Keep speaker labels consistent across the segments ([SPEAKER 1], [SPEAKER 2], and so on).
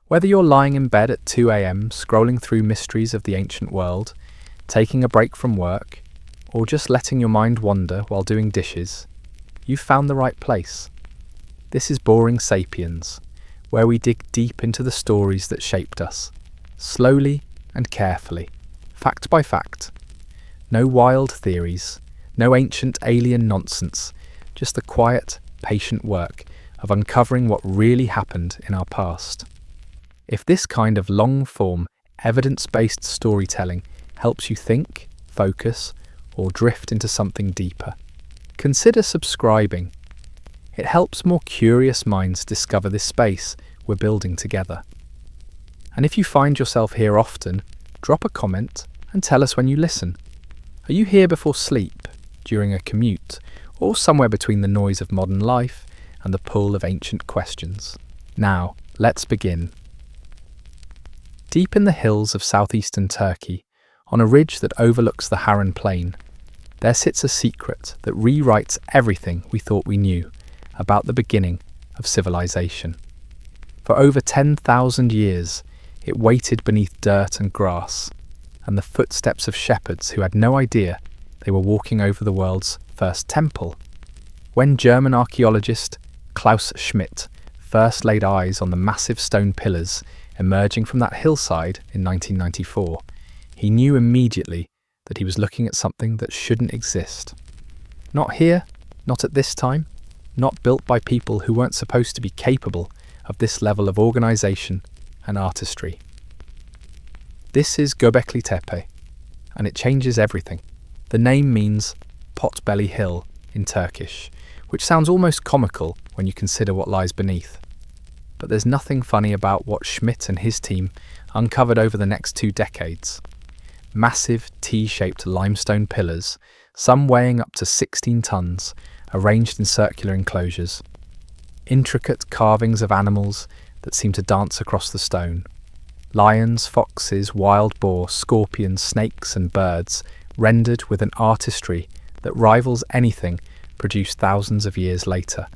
[SPEAKER 1] Whether you're lying in bed at 2 a.m. scrolling through mysteries of the ancient world, taking a break from work, or just letting your mind wander while doing dishes, you've found the right place. This is Boring Sapiens, where we dig deep into the stories that shaped us, slowly and carefully, fact by fact. No wild theories, no ancient alien nonsense, just the quiet, patient work of uncovering what really happened in our past. If this kind of long-form, evidence-based storytelling helps you think, focus, or drift into something deeper, consider subscribing. It helps more curious minds discover this space we're building together. And if you find yourself here often, drop a comment and tell us when you listen. Are you here before sleep, during a commute, or somewhere between the noise of modern life and the pull of ancient questions? Now, let's begin. Deep in the hills of southeastern Turkey, on a ridge that overlooks the Harran Plain, there sits a secret that rewrites everything we thought we knew about the beginning of civilization. For over 10,000 years, it waited beneath dirt and grass, and the footsteps of shepherds who had no idea they were walking over the world's first temple. When German archaeologist Klaus Schmidt first laid eyes on the massive stone pillars emerging from that hillside in 1994, he knew immediately that he was looking at something that shouldn't exist. Not here, not at this time, not built by people who weren't supposed to be capable of this level of organisation and artistry. This is Göbekli Tepe, and it changes everything. The name means Potbelly Hill in Turkish, which sounds almost comical when you consider what lies beneath. But there's nothing funny about what Schmidt and his team uncovered over the next 2 decades. Massive T-shaped limestone pillars, some weighing up to 16 tons, arranged in circular enclosures. Intricate carvings of animals that seem to dance across the stone. Lions, foxes, wild boar, scorpions, snakes and birds, rendered with an artistry that rivals anything produced thousands of years later,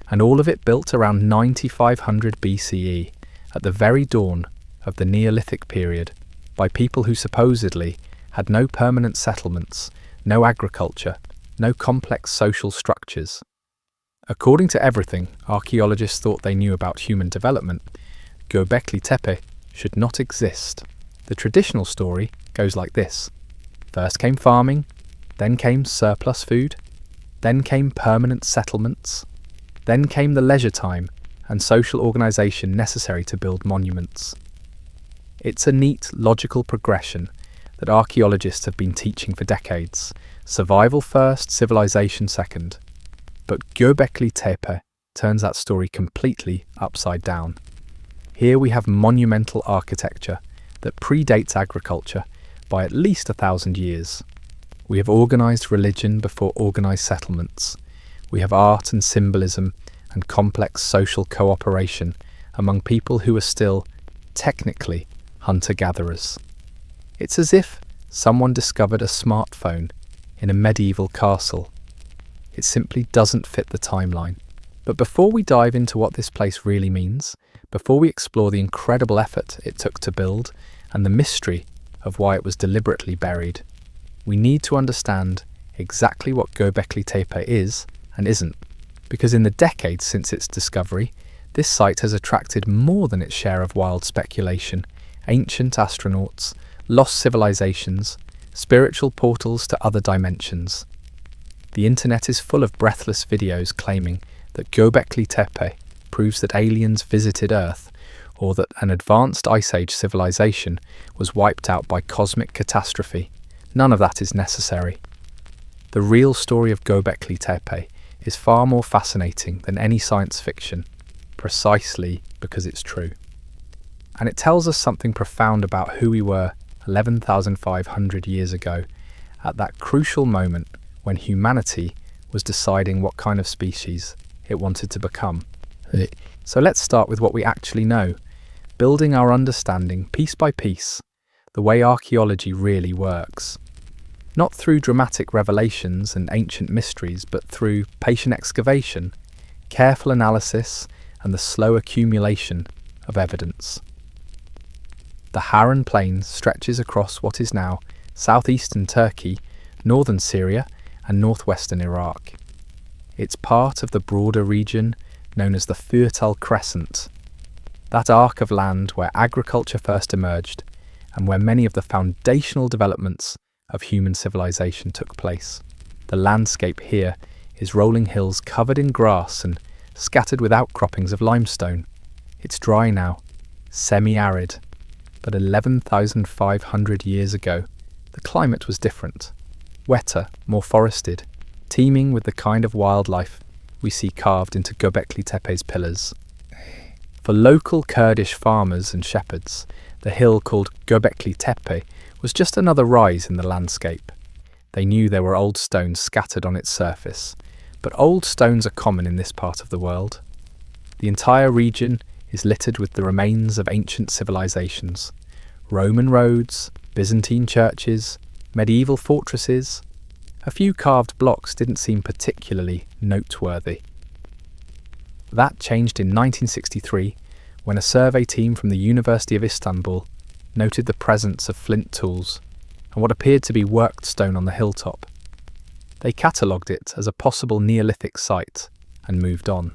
[SPEAKER 1] and all of it built around 9500 BCE, at the very dawn of the Neolithic period, by people who supposedly had no permanent settlements, no agriculture, no complex social structures. According to everything archaeologists thought they knew about human development, Göbekli Tepe should not exist. The traditional story goes like this. First came farming, then came surplus food, then came permanent settlements, then came the leisure time and social organisation necessary to build monuments. It's a neat, logical progression that archaeologists have been teaching for decades. Survival first, civilization second. But Göbekli Tepe turns that story completely upside down. Here we have monumental architecture that predates agriculture by at least 1,000 years. We have organised religion before organised settlements. We have art and symbolism and complex social cooperation among people who are still, technically, hunter-gatherers. It's as if someone discovered a smartphone in a medieval castle. It simply doesn't fit the timeline. But before we dive into what this place really means, before we explore the incredible effort it took to build and the mystery of why it was deliberately buried, we need to understand exactly what Göbekli Tepe is and isn't. Because in the decades since its discovery, this site has attracted more than its share of wild speculation, ancient astronauts, lost civilizations, spiritual portals to other dimensions. The internet is full of breathless videos claiming that Göbekli Tepe proves that aliens visited Earth, or that an advanced Ice Age civilization was wiped out by cosmic catastrophe. None of that is necessary. The real story of Göbekli Tepe is far more fascinating than any science fiction, precisely because it's true. And it tells us something profound about who we were 11,500 years ago, at that crucial moment when humanity was deciding what kind of species it wanted to become. So let's start with what we actually know, building our understanding piece by piece, the way archaeology really works. Not through dramatic revelations and ancient mysteries, but through patient excavation, careful analysis, and the slow accumulation of evidence. The Harran Plain stretches across what is now southeastern Turkey, northern Syria, and northwestern Iraq. It's part of the broader region known as the Fertile Crescent, that arc of land where agriculture first emerged and where many of the foundational developments of human civilization took place. The landscape here is rolling hills covered in grass and scattered with outcroppings of limestone. It's dry now, semi-arid, but 11,500 years ago, the climate was different. Wetter, more forested, teeming with the kind of wildlife we see carved into Göbekli Tepe's pillars. For local Kurdish farmers and shepherds, the hill called Göbekli Tepe was just another rise in the landscape. They knew there were old stones scattered on its surface, but old stones are common in this part of the world. The entire region is littered with the remains of ancient civilizations. Roman roads, Byzantine churches, medieval fortresses. A few carved blocks didn't seem particularly noteworthy. That changed in 1963 when a survey team from the University of Istanbul noted the presence of flint tools and what appeared to be worked stone on the hilltop. They catalogued it as a possible Neolithic site and moved on.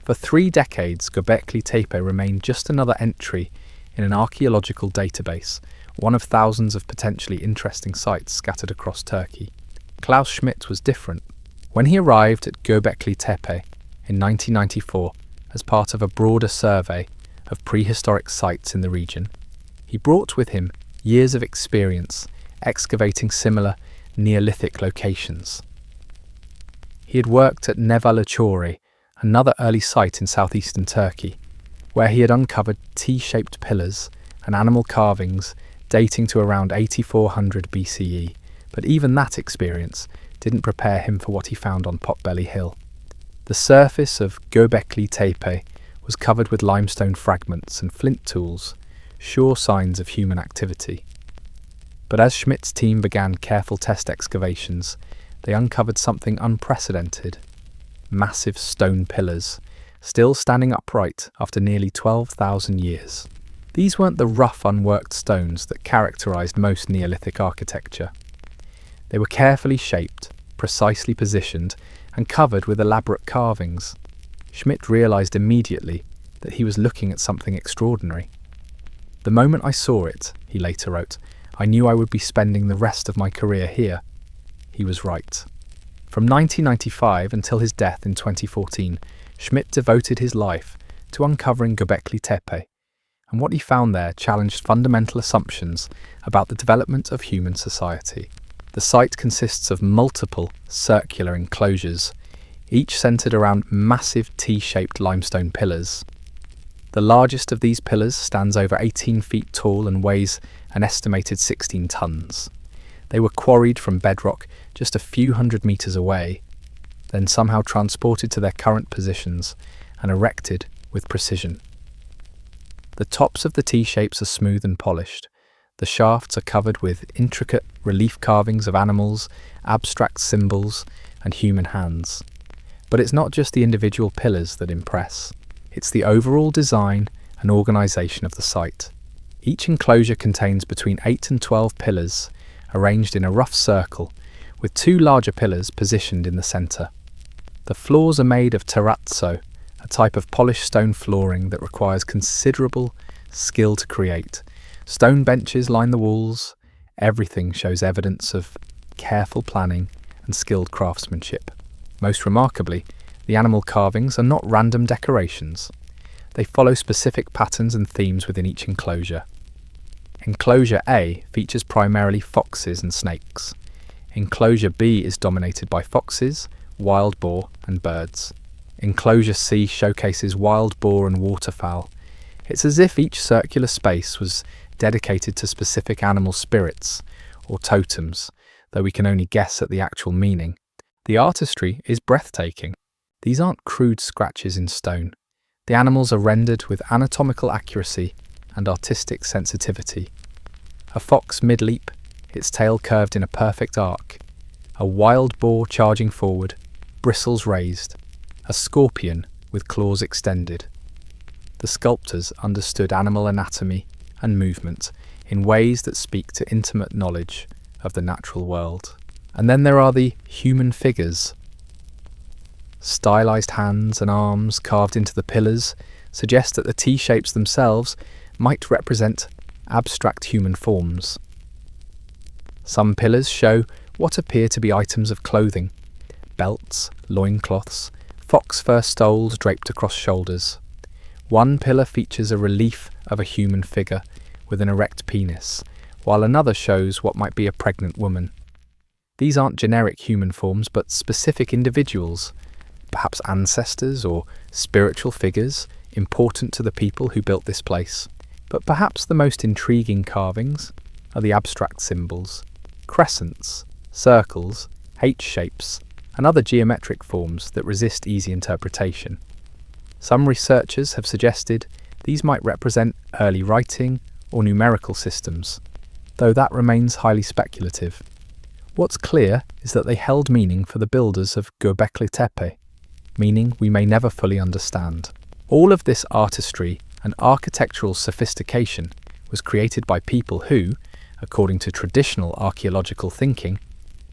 [SPEAKER 1] For 3 decades, Göbekli Tepe remained just another entry in an archaeological database, one of thousands of potentially interesting sites scattered across Turkey. Klaus Schmidt was different. When he arrived at Göbekli Tepe in 1994 as part of a broader survey of prehistoric sites in the region, he brought with him years of experience excavating similar Neolithic locations. He had worked at Nevalachori, another early site in southeastern Turkey, where he had uncovered T-shaped pillars and animal carvings dating to around 8400 BCE, but even that experience didn't prepare him for what he found on Potbelly Hill. The surface of Göbekli Tepe was covered with limestone fragments and flint tools, sure signs of human activity. But as Schmidt's team began careful test excavations, they uncovered something unprecedented. Massive stone pillars, still standing upright after nearly 12,000 years. These weren't the rough, unworked stones that characterized most Neolithic architecture. They were carefully shaped, precisely positioned, and covered with elaborate carvings. Schmidt realized immediately that he was looking at something extraordinary. "The moment I saw it," he later wrote, "I knew I would be spending the rest of my career here." He was right. From 1995 until his death in 2014, Schmidt devoted his life to uncovering Göbekli Tepe, and what he found there challenged fundamental assumptions about the development of human society. The site consists of multiple circular enclosures, each centered around massive T-shaped limestone pillars. The largest of these pillars stands over 18 feet tall and weighs an estimated 16 tons. They were quarried from bedrock just a few hundred meters away, then somehow transported to their current positions and erected with precision. The tops of the T-shapes are smooth and polished. The shafts are covered with intricate relief carvings of animals, abstract symbols, and human hands. But it's not just the individual pillars that impress. It's the overall design and organization of the site. Each enclosure contains between 8 and 12 pillars, arranged in a rough circle, with 2 larger pillars positioned in the center. The floors are made of terrazzo, a type of polished stone flooring that requires considerable skill to create. Stone benches line the walls. Everything shows evidence of careful planning and skilled craftsmanship. Most remarkably, the animal carvings are not random decorations. They follow specific patterns and themes within each enclosure. Enclosure A features primarily foxes and snakes. Enclosure B is dominated by foxes, wild boar, and birds. Enclosure C showcases wild boar and waterfowl. It's as if each circular space was dedicated to specific animal spirits or totems, though we can only guess at the actual meaning. The artistry is breathtaking. These aren't crude scratches in stone. The animals are rendered with anatomical accuracy and artistic sensitivity. A fox mid-leap, its tail curved in a perfect arc. A wild boar charging forward, bristles raised. A scorpion with claws extended. The sculptors understood animal anatomy and movement in ways that speak to intimate knowledge of the natural world. And then there are the human figures. Stylized hands and arms carved into the pillars suggest that the T-shapes themselves might represent abstract human forms. Some pillars show what appear to be items of clothing: belts, loincloths, fox fur stoles draped across shoulders. One pillar features a relief of a human figure with an erect penis, while another shows what might be a pregnant woman. These aren't generic human forms, but specific individuals, perhaps ancestors or spiritual figures important to the people who built this place. But perhaps the most intriguing carvings are the abstract symbols: crescents, circles, H-shapes, and other geometric forms that resist easy interpretation. Some researchers have suggested these might represent early writing or numerical systems, though that remains highly speculative. What's clear is that they held meaning for the builders of Göbekli Tepe, meaning we may never fully understand. All of this artistry and architectural sophistication was created by people who, according to traditional archaeological thinking,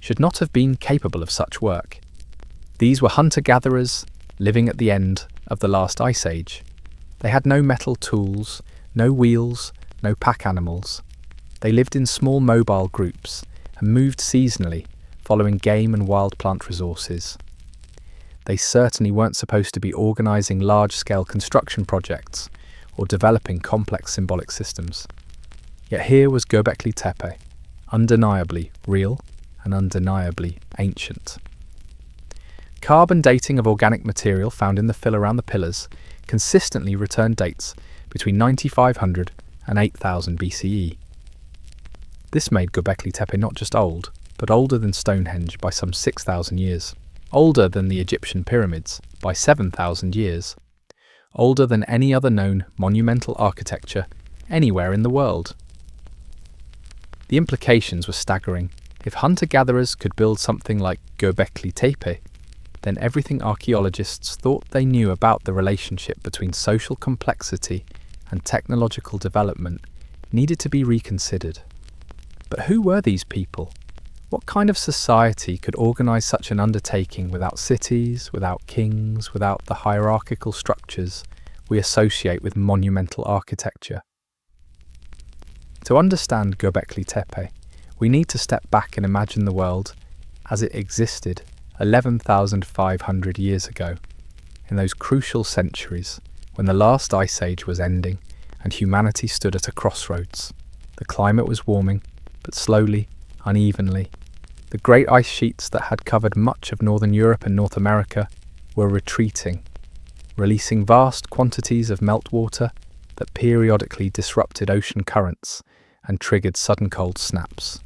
[SPEAKER 1] should not have been capable of such work. These were hunter-gatherers living at the end of the last ice age. They had no metal tools, no wheels, no pack animals. They lived in small mobile groups and moved seasonally, following game and wild plant resources. They certainly weren't supposed to be organising large-scale construction projects or developing complex symbolic systems. Yet here was Göbekli Tepe, undeniably real and undeniably ancient. Carbon dating of organic material found in the fill around the pillars consistently returned dates between 9500 and 8000 BCE. This made Göbekli Tepe not just old, but older than Stonehenge by some 6,000 years, older than the Egyptian pyramids by 7,000 years, older than any other known monumental architecture anywhere in the world. The implications were staggering. If hunter-gatherers could build something like Göbekli Tepe, then everything archaeologists thought they knew about the relationship between social complexity and technological development needed to be reconsidered. But who were these people? What kind of society could organise such an undertaking without cities, without kings, without the hierarchical structures we associate with monumental architecture? To understand Göbekli Tepe, we need to step back and imagine the world as it existed 11,500 years ago, in those crucial centuries when the last ice age was ending and humanity stood at a crossroads. The climate was warming, but slowly, unevenly. The great ice sheets that had covered much of northern Europe and North America were retreating, releasing vast quantities of meltwater that periodically disrupted ocean currents and triggered sudden cold snaps.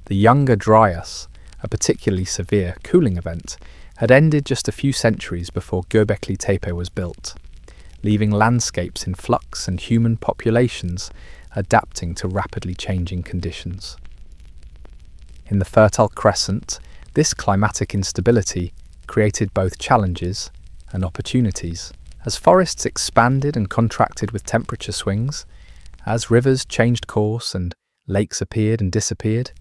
[SPEAKER 1] The Younger Dryas, a particularly severe cooling event, had ended just a few centuries before Göbekli Tepe was built, leaving landscapes in flux and human populations adapting to rapidly changing conditions. In the Fertile Crescent, this climatic instability created both challenges and opportunities. As forests expanded and contracted with temperature swings, as rivers changed course and lakes appeared and disappeared,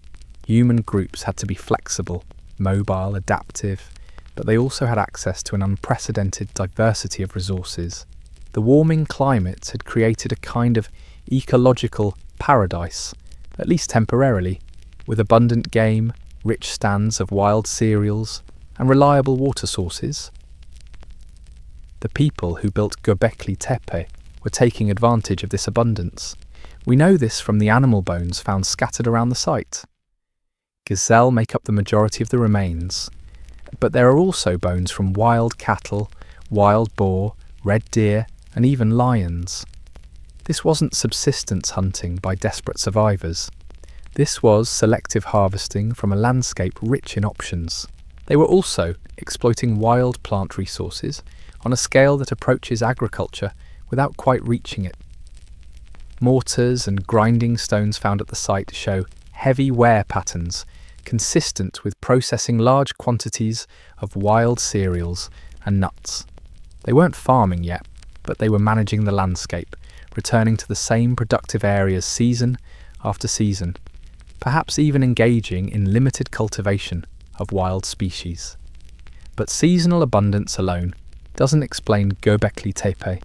[SPEAKER 1] human groups had to be flexible, mobile, adaptive, but they also had access to an unprecedented diversity of resources. The warming climate had created a kind of ecological paradise, at least temporarily, with abundant game, rich stands of wild cereals, and reliable water sources. The people who built Göbekli Tepe were taking advantage of this abundance. We know this from the animal bones found scattered around the site. Gazelle make up the majority of the remains, but there are also bones from wild cattle, wild boar, red deer, and even lions. This wasn't subsistence hunting by desperate survivors. This was selective harvesting from a landscape rich in options. They were also exploiting wild plant resources on a scale that approaches agriculture without quite reaching it. Mortars and grinding stones found at the site show heavy wear patterns consistent with processing large quantities of wild cereals and nuts. They weren't farming yet, but they were managing the landscape, returning to the same productive areas season after season, perhaps even engaging in limited cultivation of wild species. But seasonal abundance alone doesn't explain Göbekli Tepe.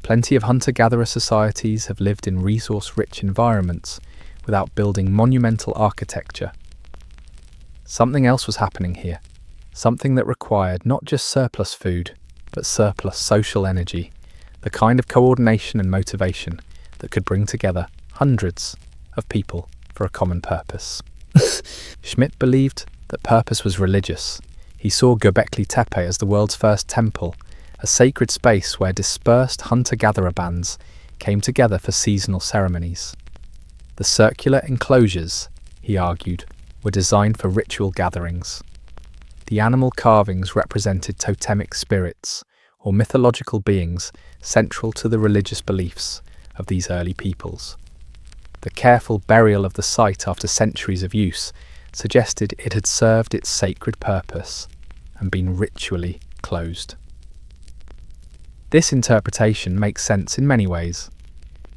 [SPEAKER 1] Plenty of hunter-gatherer societies have lived in resource-rich environments without building monumental architecture. Something else was happening here, something that required not just surplus food, but surplus social energy, the kind of coordination and motivation that could bring together hundreds of people for a common purpose. Schmidt believed that purpose was religious. He saw Göbekli Tepe as the world's first temple, a sacred space where dispersed hunter-gatherer bands came together for seasonal ceremonies. The circular enclosures, he argued, were designed for ritual gatherings. The animal carvings represented totemic spirits, or mythological beings central to the religious beliefs of these early peoples. The careful burial of the site after centuries of use suggested it had served its sacred purpose and been ritually closed. This interpretation makes sense in many ways.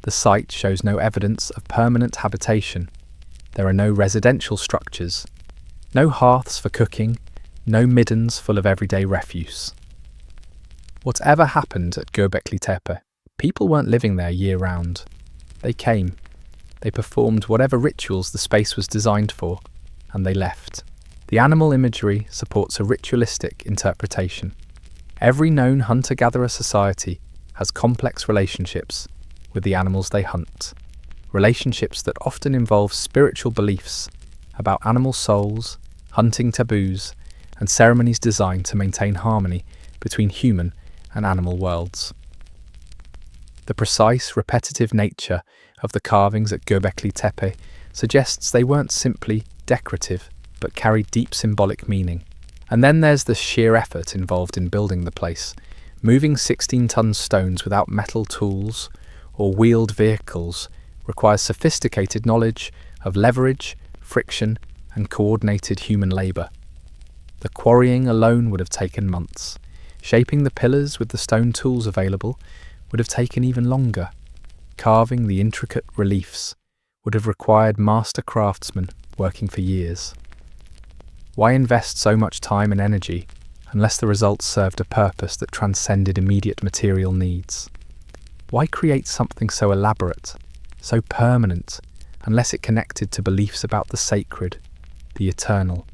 [SPEAKER 1] The site shows no evidence of permanent habitation. There are no residential structures, no hearths for cooking, no middens full of everyday refuse. Whatever happened at Göbekli Tepe, people weren't living there year-round. They came, they performed whatever rituals the space was designed for, and they left. The animal imagery supports a ritualistic interpretation. Every known hunter-gatherer society has complex relationships with the animals they hunt, relationships that often involve spiritual beliefs about animal souls, hunting taboos, and ceremonies designed to maintain harmony between human and animal worlds. The precise, repetitive nature of the carvings at Göbekli Tepe suggests they weren't simply decorative, but carried deep symbolic meaning. And then there's the sheer effort involved in building the place. Moving 16-ton stones without metal tools or wheeled vehicles requires sophisticated knowledge of leverage, friction, and coordinated human labour. The quarrying alone would have taken months. Shaping the pillars with the stone tools available would have taken even longer. Carving the intricate reliefs would have required master craftsmen working for years. Why invest so much time and energy unless the results served a purpose that transcended immediate material needs? Why create something so elaborate, so permanent, unless it connected to beliefs about the sacred, the eternal,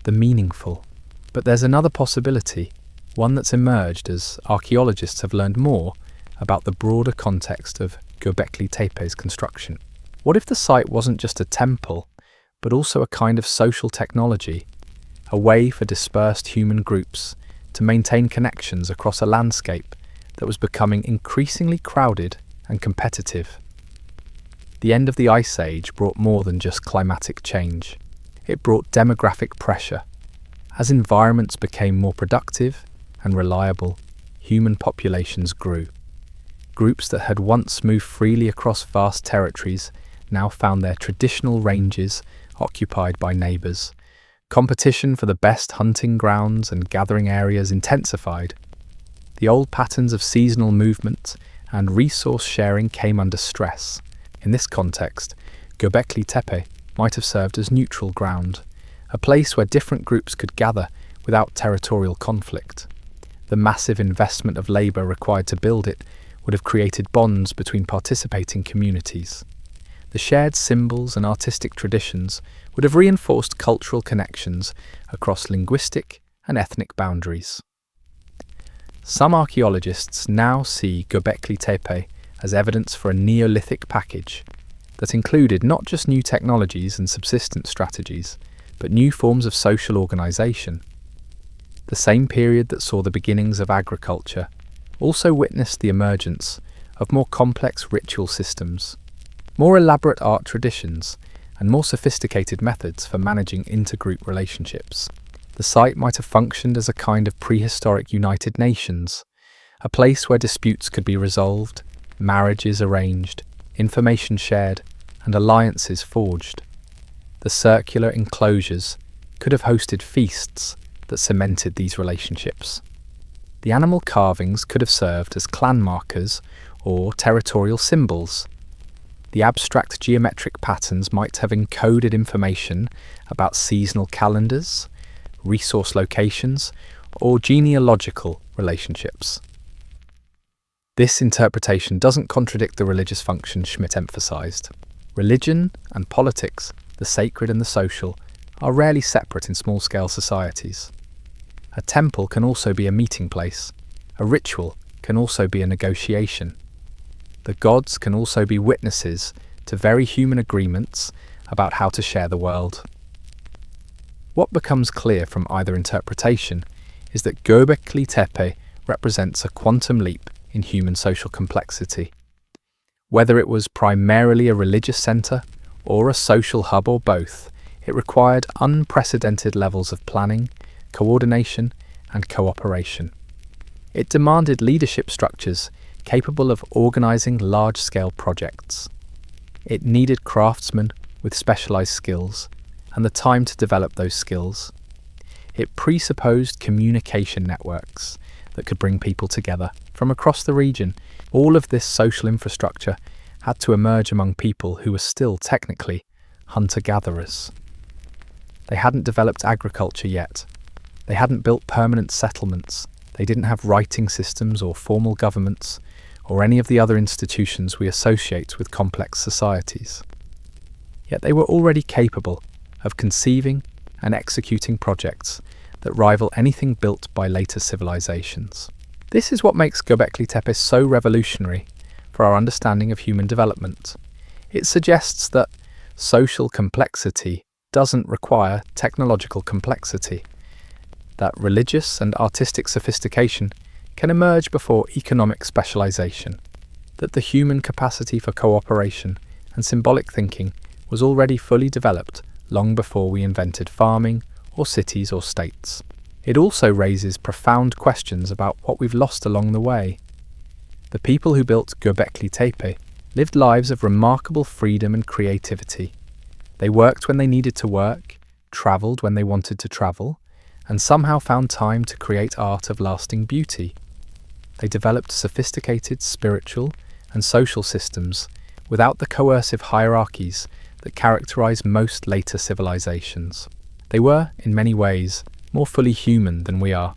[SPEAKER 1] the meaningful? But there's another possibility, one that's emerged as archaeologists have learned more about the broader context of Göbekli Tepe's construction. What if the site wasn't just a temple, but also a kind of social technology, a way for dispersed human groups to maintain connections across a landscape that was becoming increasingly crowded and competitive? The end of the Ice Age brought more than just climatic change. It brought demographic pressure. As environments became more productive and reliable, human populations grew. Groups that had once moved freely across vast territories now found their traditional ranges occupied by neighbours. Competition for the best hunting grounds and gathering areas intensified. The old patterns of seasonal movement and resource sharing came under stress. In this context, Göbekli Tepe might have served as neutral ground, a place where different groups could gather without territorial conflict. The massive investment of labour required to build it would have created bonds between participating communities. The shared symbols and artistic traditions would have reinforced cultural connections across linguistic and ethnic boundaries. Some archaeologists now see Göbekli Tepe as evidence for a Neolithic package that included not just new technologies and subsistence strategies, but new forms of social organisation. The same period that saw the beginnings of agriculture also witnessed the emergence of more complex ritual systems, more elaborate art traditions, and more sophisticated methods for managing intergroup relationships. The site might have functioned as a kind of prehistoric United Nations, a place where disputes could be resolved, marriages arranged, information shared, and alliances forged. The circular enclosures could have hosted feasts that cemented these relationships. The animal carvings could have served as clan markers or territorial symbols. The abstract geometric patterns might have encoded information about seasonal calendars, resource locations, or genealogical relationships. This interpretation doesn't contradict the religious function Schmidt emphasized. Religion and politics, the sacred and the social, are rarely separate in small-scale societies. A temple can also be a meeting place. A ritual can also be a negotiation. The gods can also be witnesses to very human agreements about how to share the world. What becomes clear from either interpretation is that Göbekli Tepe represents a quantum leap in human social complexity. Whether it was primarily a religious centre or a social hub or both, it required unprecedented levels of planning, coordination, and cooperation. It demanded leadership structures capable of organising large-scale projects. It needed craftsmen with specialised skills and the time to develop those skills. It presupposed communication networks that could bring people together from across the region. All of this social infrastructure had to emerge among people who were still technically hunter-gatherers. They hadn't developed agriculture yet. They hadn't built permanent settlements. They didn't have writing systems or formal governments or any of the other institutions we associate with complex societies. Yet they were already capable of conceiving and executing projects that rival anything built by later civilizations. This is what makes Göbekli Tepe so revolutionary for our understanding of human development. It suggests that social complexity doesn't require technological complexity, that religious and artistic sophistication can emerge before economic specialization, that the human capacity for cooperation and symbolic thinking was already fully developed long before we invented farming or cities or states. It also raises profound questions about what we've lost along the way. The people who built Göbekli Tepe lived lives of remarkable freedom and creativity. They worked when they needed to work, travelled when they wanted to travel, and somehow found time to create art of lasting beauty. They developed sophisticated spiritual and social systems without the coercive hierarchies that characterize most later civilizations. They were, in many ways, more fully human than we are,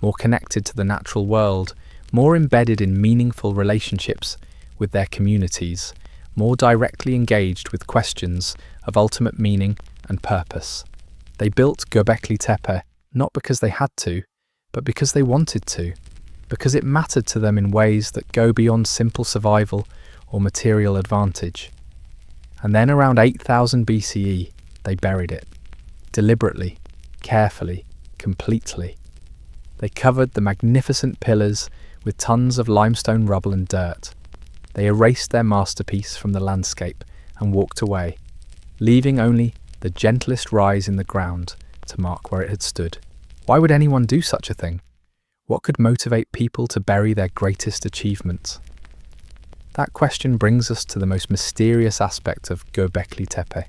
[SPEAKER 1] more connected to the natural world, more embedded in meaningful relationships with their communities, more directly engaged with questions of ultimate meaning and purpose. They built Göbekli Tepe not because they had to, but because they wanted to, because it mattered to them in ways that go beyond simple survival or material advantage. And then around 8000 BCE, they buried it. Deliberately, carefully, completely. They covered the magnificent pillars with tons of limestone rubble and dirt. They erased their masterpiece from the landscape and walked away, leaving only the gentlest rise in the ground to mark where it had stood. Why would anyone do such a thing? What could motivate people to bury their greatest achievements? That question brings us to the most mysterious aspect of Göbekli Tepe,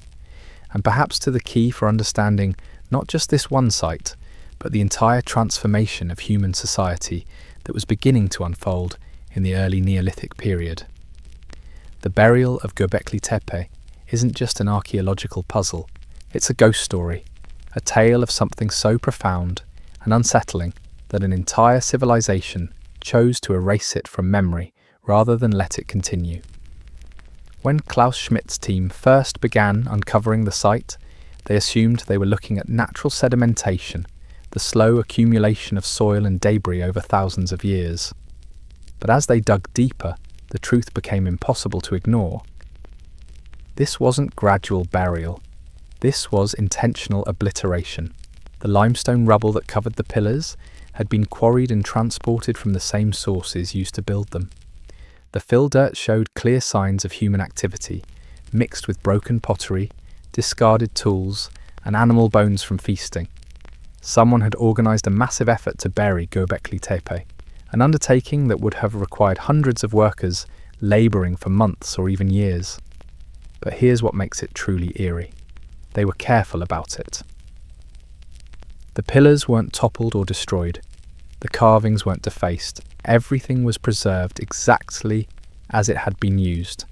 [SPEAKER 1] and perhaps to the key for understanding not just this one site, but the entire transformation of human society that was beginning to unfold in the early Neolithic period. The burial of Göbekli Tepe isn't just an archaeological puzzle, it's a ghost story, a tale of something so profound and unsettling that an entire civilization chose to erase it from memory rather than let it continue. When Klaus Schmidt's team first began uncovering the site, they assumed they were looking at natural sedimentation, the slow accumulation of soil and debris over thousands of years. But as they dug deeper, the truth became impossible to ignore. This wasn't gradual burial. This was intentional obliteration. The limestone rubble that covered the pillars had been quarried and transported from the same sources used to build them. The fill dirt showed clear signs of human activity, mixed with broken pottery, discarded tools, and animal bones from feasting. Someone had organised a massive effort to bury Göbekli Tepe, an undertaking that would have required hundreds of workers labouring for months or even years. But here's what makes it truly eerie. They were careful about it. The pillars weren't toppled or destroyed. The carvings weren't defaced. Everything was preserved exactly as it had been used,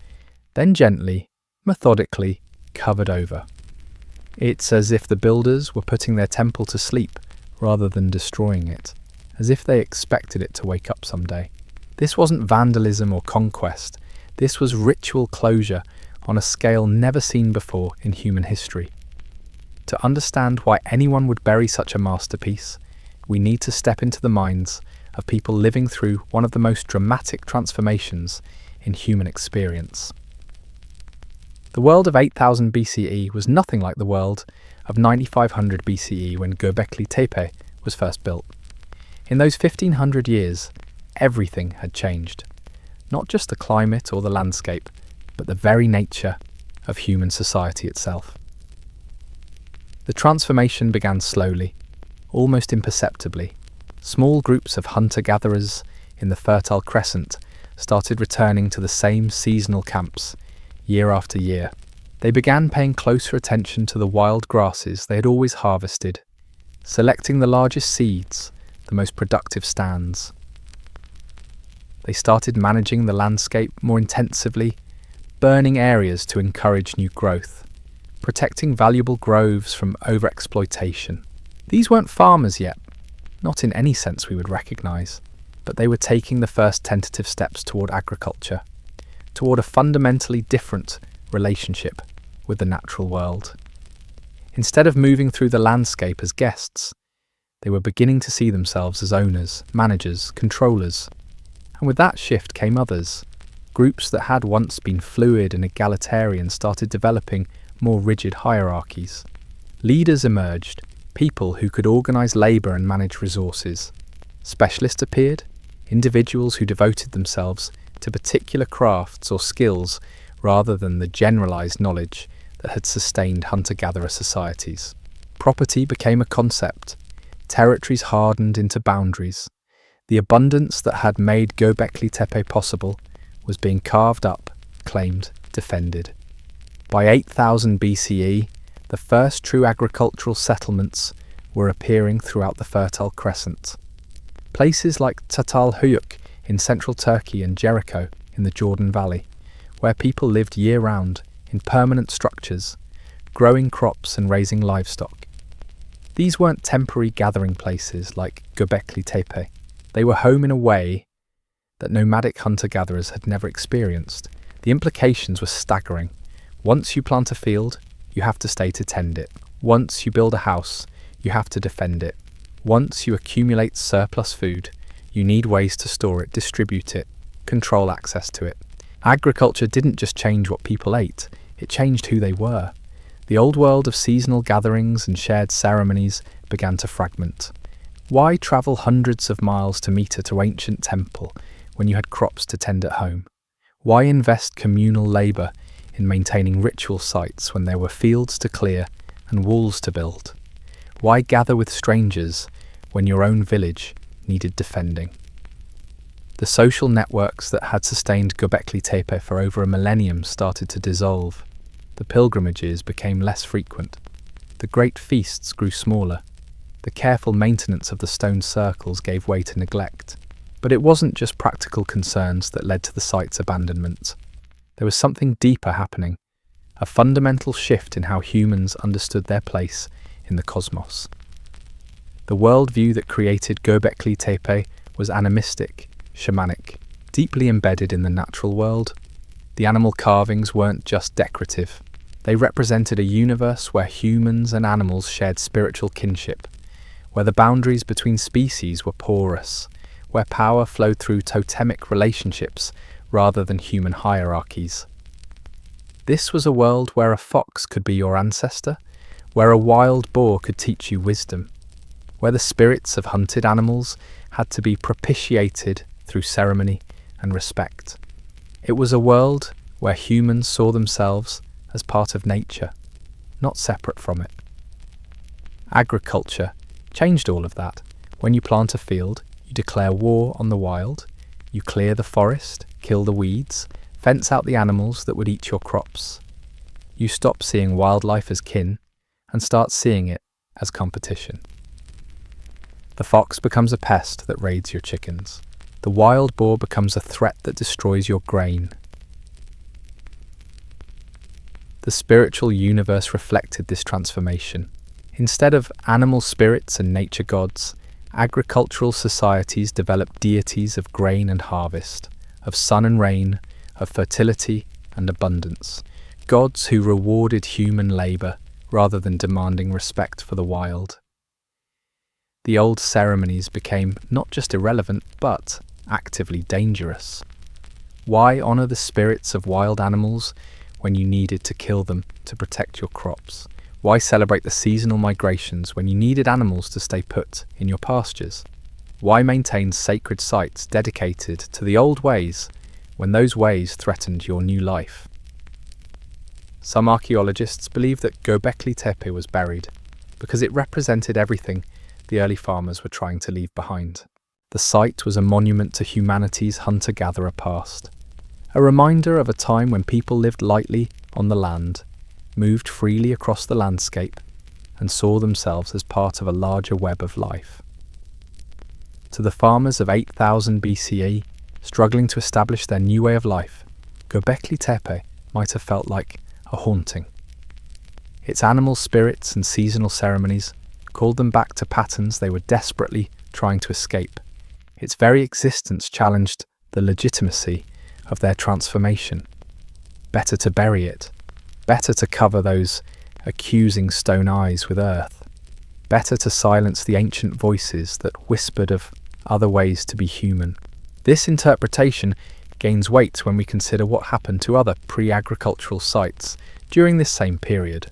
[SPEAKER 1] then gently, methodically covered over. It's as if the builders were putting their temple to sleep rather than destroying it, as if they expected it to wake up someday. This wasn't vandalism or conquest, this was ritual closure on a scale never seen before in human history. To understand why anyone would bury such a masterpiece, we need to step into the minds of people living through one of the most dramatic transformations in human experience. The world of 8000 BCE was nothing like the world of 9500 BCE when Göbekli Tepe was first built. In those 1500 years, everything had changed. Not just the climate or the landscape, but the very nature of human society itself. The transformation began slowly, almost imperceptibly. Small groups of hunter-gatherers in the Fertile Crescent started returning to the same seasonal camps year after year. They began paying closer attention to the wild grasses they had always harvested, selecting the largest seeds, the most productive stands. They started managing the landscape more intensively, burning areas to encourage new growth, protecting valuable groves from overexploitation. These weren't farmers yet, not in any sense we would recognise, but they were taking the first tentative steps toward agriculture, toward a fundamentally different relationship with the natural world. Instead of moving through the landscape as guests, they were beginning to see themselves as owners, managers, controllers. And with that shift came others. Groups that had once been fluid and egalitarian started developing more rigid hierarchies. Leaders emerged, people who could organise labour and manage resources. Specialists appeared, individuals who devoted themselves to particular crafts or skills rather than the generalised knowledge that had sustained hunter-gatherer societies. Property became a concept. Territories hardened into boundaries. The abundance that had made Göbekli Tepe possible was being carved up, claimed, defended. By 8000 BCE, the first true agricultural settlements were appearing throughout the Fertile Crescent. Places like Çatalhöyük in central Turkey and Jericho in the Jordan Valley, where people lived year-round in permanent structures, growing crops and raising livestock. These weren't temporary gathering places like Göbekli Tepe. They were home in a way that nomadic hunter-gatherers had never experienced. The implications were staggering. Once you plant a field, you have to stay to tend it. Once you build a house, you have to defend it. Once you accumulate surplus food, you need ways to store it, distribute it, control access to it. Agriculture didn't just change what people ate, it changed who they were. The old world of seasonal gatherings and shared ceremonies began to fragment. Why travel hundreds of miles to meet at an ancient temple when you had crops to tend at home? Why invest communal labour in maintaining ritual sites when there were fields to clear and walls to build? Why gather with strangers when your own village needed defending? The social networks that had sustained Göbekli Tepe for over a millennium started to dissolve. The pilgrimages became less frequent. The great feasts grew smaller. The careful maintenance of the stone circles gave way to neglect. But it wasn't just practical concerns that led to the site's abandonment. There was something deeper happening, a fundamental shift in how humans understood their place in the cosmos. The worldview that created Göbekli Tepe was animistic, shamanic, deeply embedded in the natural world. The animal carvings weren't just decorative. They represented a universe where humans and animals shared spiritual kinship, where the boundaries between species were porous, where power flowed through totemic relationships rather than human hierarchies. This was a world where a fox could be your ancestor, where a wild boar could teach you wisdom, where the spirits of hunted animals had to be propitiated through ceremony and respect. It was a world where humans saw themselves as part of nature, not separate from it. Agriculture changed all of that. When you plant a field, you declare war on the wild, you clear the forest, kill the weeds, fence out the animals that would eat your crops. You stop seeing wildlife as kin and start seeing it as competition. The fox becomes a pest that raids your chickens. the wild boar becomes a threat that destroys your grain. The spiritual universe reflected this transformation. Instead of animal spirits and nature gods, agricultural societies developed deities of grain and harvest, of sun and rain, of fertility and abundance, gods who rewarded human labor rather than demanding respect for the wild. The old ceremonies became not just irrelevant, but actively dangerous. Why honor the spirits of wild animals when you needed to kill them to protect your crops? Why celebrate the seasonal migrations when you needed animals to stay put in your pastures? Why maintain sacred sites dedicated to the old ways when those ways threatened your new life? Some archaeologists believe that Göbekli Tepe was buried because it represented everything the early farmers were trying to leave behind. The site was a monument to humanity's hunter-gatherer past, a reminder of a time when people lived lightly on the land, moved freely across the landscape, and saw themselves as part of a larger web of life. To the farmers of 8000 BCE, struggling to establish their new way of life, Göbekli Tepe might have felt like a haunting. Its animal spirits and seasonal ceremonies called them back to patterns they were desperately trying to escape. Its very existence challenged the legitimacy of their transformation. Better to bury it. Better to cover those accusing stone eyes with earth. Better to silence the ancient voices that whispered of other ways to be human. This interpretation gains weight when we consider what happened to other pre-agricultural sites during this same period.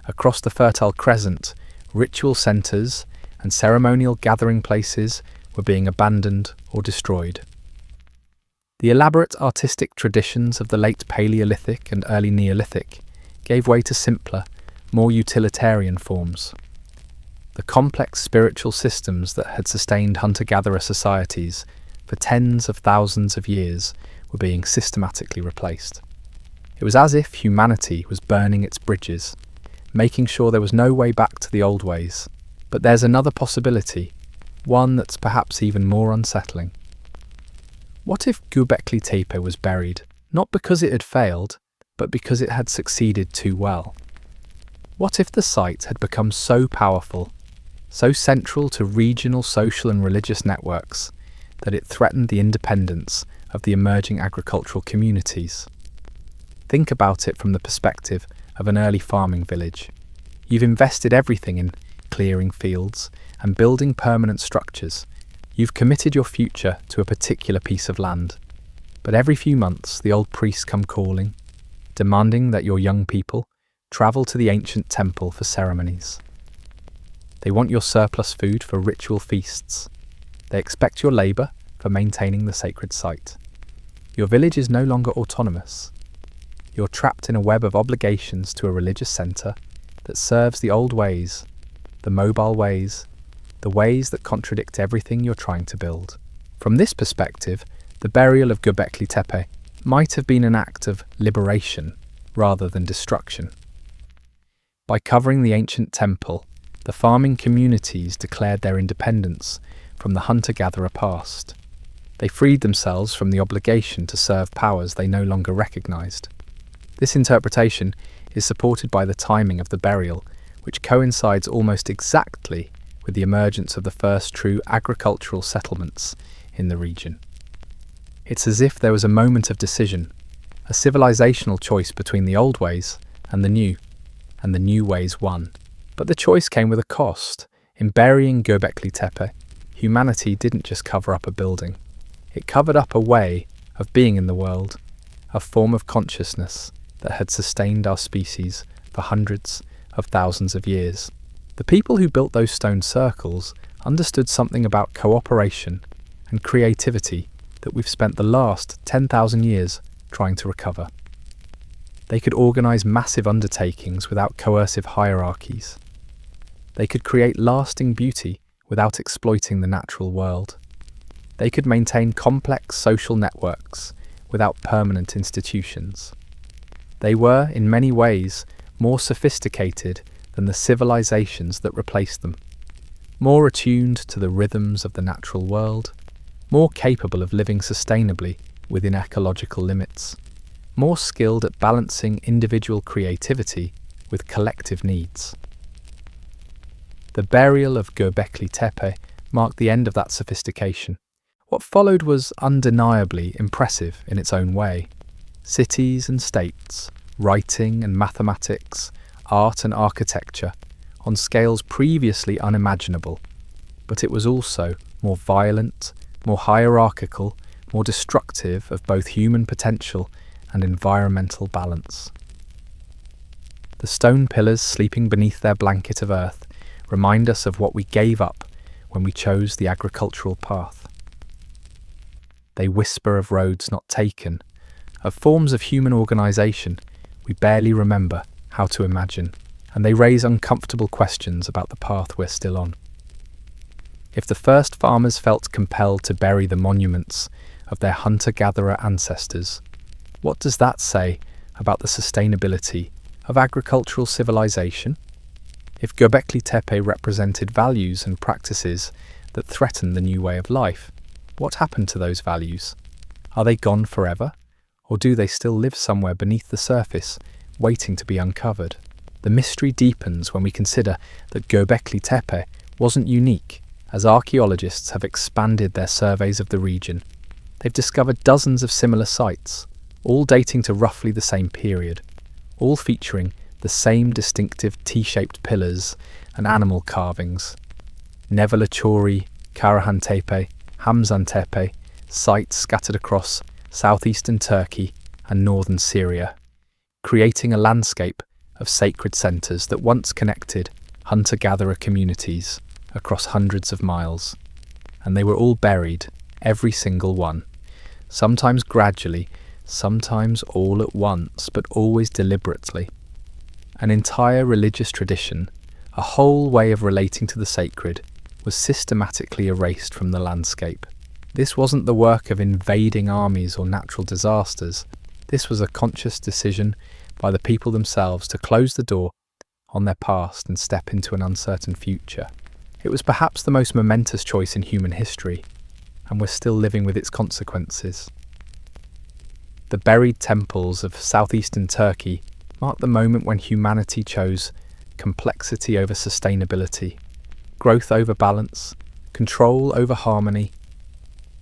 [SPEAKER 1] Across the Fertile Crescent, ritual centres and ceremonial gathering places were being abandoned or destroyed. The elaborate artistic traditions of the late Paleolithic and early Neolithic gave way to simpler, more utilitarian forms. The complex spiritual systems that had sustained hunter-gatherer societies for tens of thousands of years were being systematically replaced. It was as if humanity was burning its bridges, making sure there was no way back to the old ways. But there's another possibility, one that's perhaps even more unsettling. What if Göbekli Tepe was buried, not because it had failed, but because it had succeeded too well? What if the site had become so powerful, so central to regional social and religious networks, that it threatened the independence of the emerging agricultural communities? Think about it from the perspective of an early farming village. You've invested everything in clearing fields and building permanent structures. You've committed your future to a particular piece of land. But every few months, the old priests come calling, demanding that your young people travel to the ancient temple for ceremonies. They want your surplus food for ritual feasts. They expect your labour for maintaining the sacred site. Your village is no longer autonomous. You're trapped in a web of obligations to a religious centre that serves the old ways, the mobile ways, the ways that contradict everything you're trying to build. From this perspective, the burial of Göbekli Tepe might have been an act of liberation rather than destruction. By covering the ancient temple, the farming communities declared their independence from the hunter-gatherer past. They freed themselves from the obligation to serve powers they no longer recognized. This interpretation is supported by the timing of the burial, which coincides almost exactly with the emergence of the first true agricultural settlements in the region. It's as if there was a moment of decision, a civilizational choice between the old ways and the new ways won. But the choice came with a cost. In burying Göbekli Tepe, humanity didn't just cover up a building. It covered up a way of being in the world, a form of consciousness that had sustained our species for hundreds of thousands of years. The people who built those stone circles understood something about cooperation and creativity that we've spent the last 10,000 years trying to recover. They could organize massive undertakings without coercive hierarchies. They could create lasting beauty without exploiting the natural world. They could maintain complex social networks without permanent institutions. They were, in many ways, more sophisticated than the civilizations that replaced them, more attuned to the rhythms of the natural world, more capable of living sustainably within ecological limits, more skilled at balancing individual creativity with collective needs. The burial of Göbekli Tepe marked the end of that sophistication. What followed was undeniably impressive in its own way. Cities and states, writing and mathematics, art and architecture, on scales previously unimaginable. But it was also more violent, more hierarchical, more destructive of both human potential and environmental balance. The stone pillars sleeping beneath their blanket of earth remind us of what we gave up when we chose the agricultural path. They whisper of roads not taken, of forms of human organisation we barely remember how to imagine, and they raise uncomfortable questions about the path we're still on. If the first farmers felt compelled to bury the monuments of their hunter-gatherer ancestors, what does that say about the sustainability of agricultural civilization? If Göbekli Tepe represented values and practices that threaten the new way of life, what happened to those values? Are they gone forever? Or do they still live somewhere beneath the surface, waiting to be uncovered? The mystery deepens when we consider that Göbekli Tepe wasn't unique, as archaeologists have expanded their surveys of the region. They've discovered dozens of similar sites, all dating to roughly the same period, all featuring the same distinctive T-shaped pillars and animal carvings. Nevalachori, Karahan Tepe, Hamzan Tepe, sites scattered across southeastern Turkey and northern Syria, creating a landscape of sacred centres that once connected hunter-gatherer communities across hundreds of miles. And they were all buried, every single one, sometimes gradually, sometimes all at once, but always deliberately. An entire religious tradition, a whole way of relating to the sacred, was systematically erased from the landscape. This wasn't the work of invading armies or natural disasters. This was a conscious decision by the people themselves to close the door on their past and step into an uncertain future. It was perhaps the most momentous choice in human history, and we're still living with its consequences. The buried temples of southeastern Turkey marked the moment when humanity chose complexity over sustainability, growth over balance, control over harmony.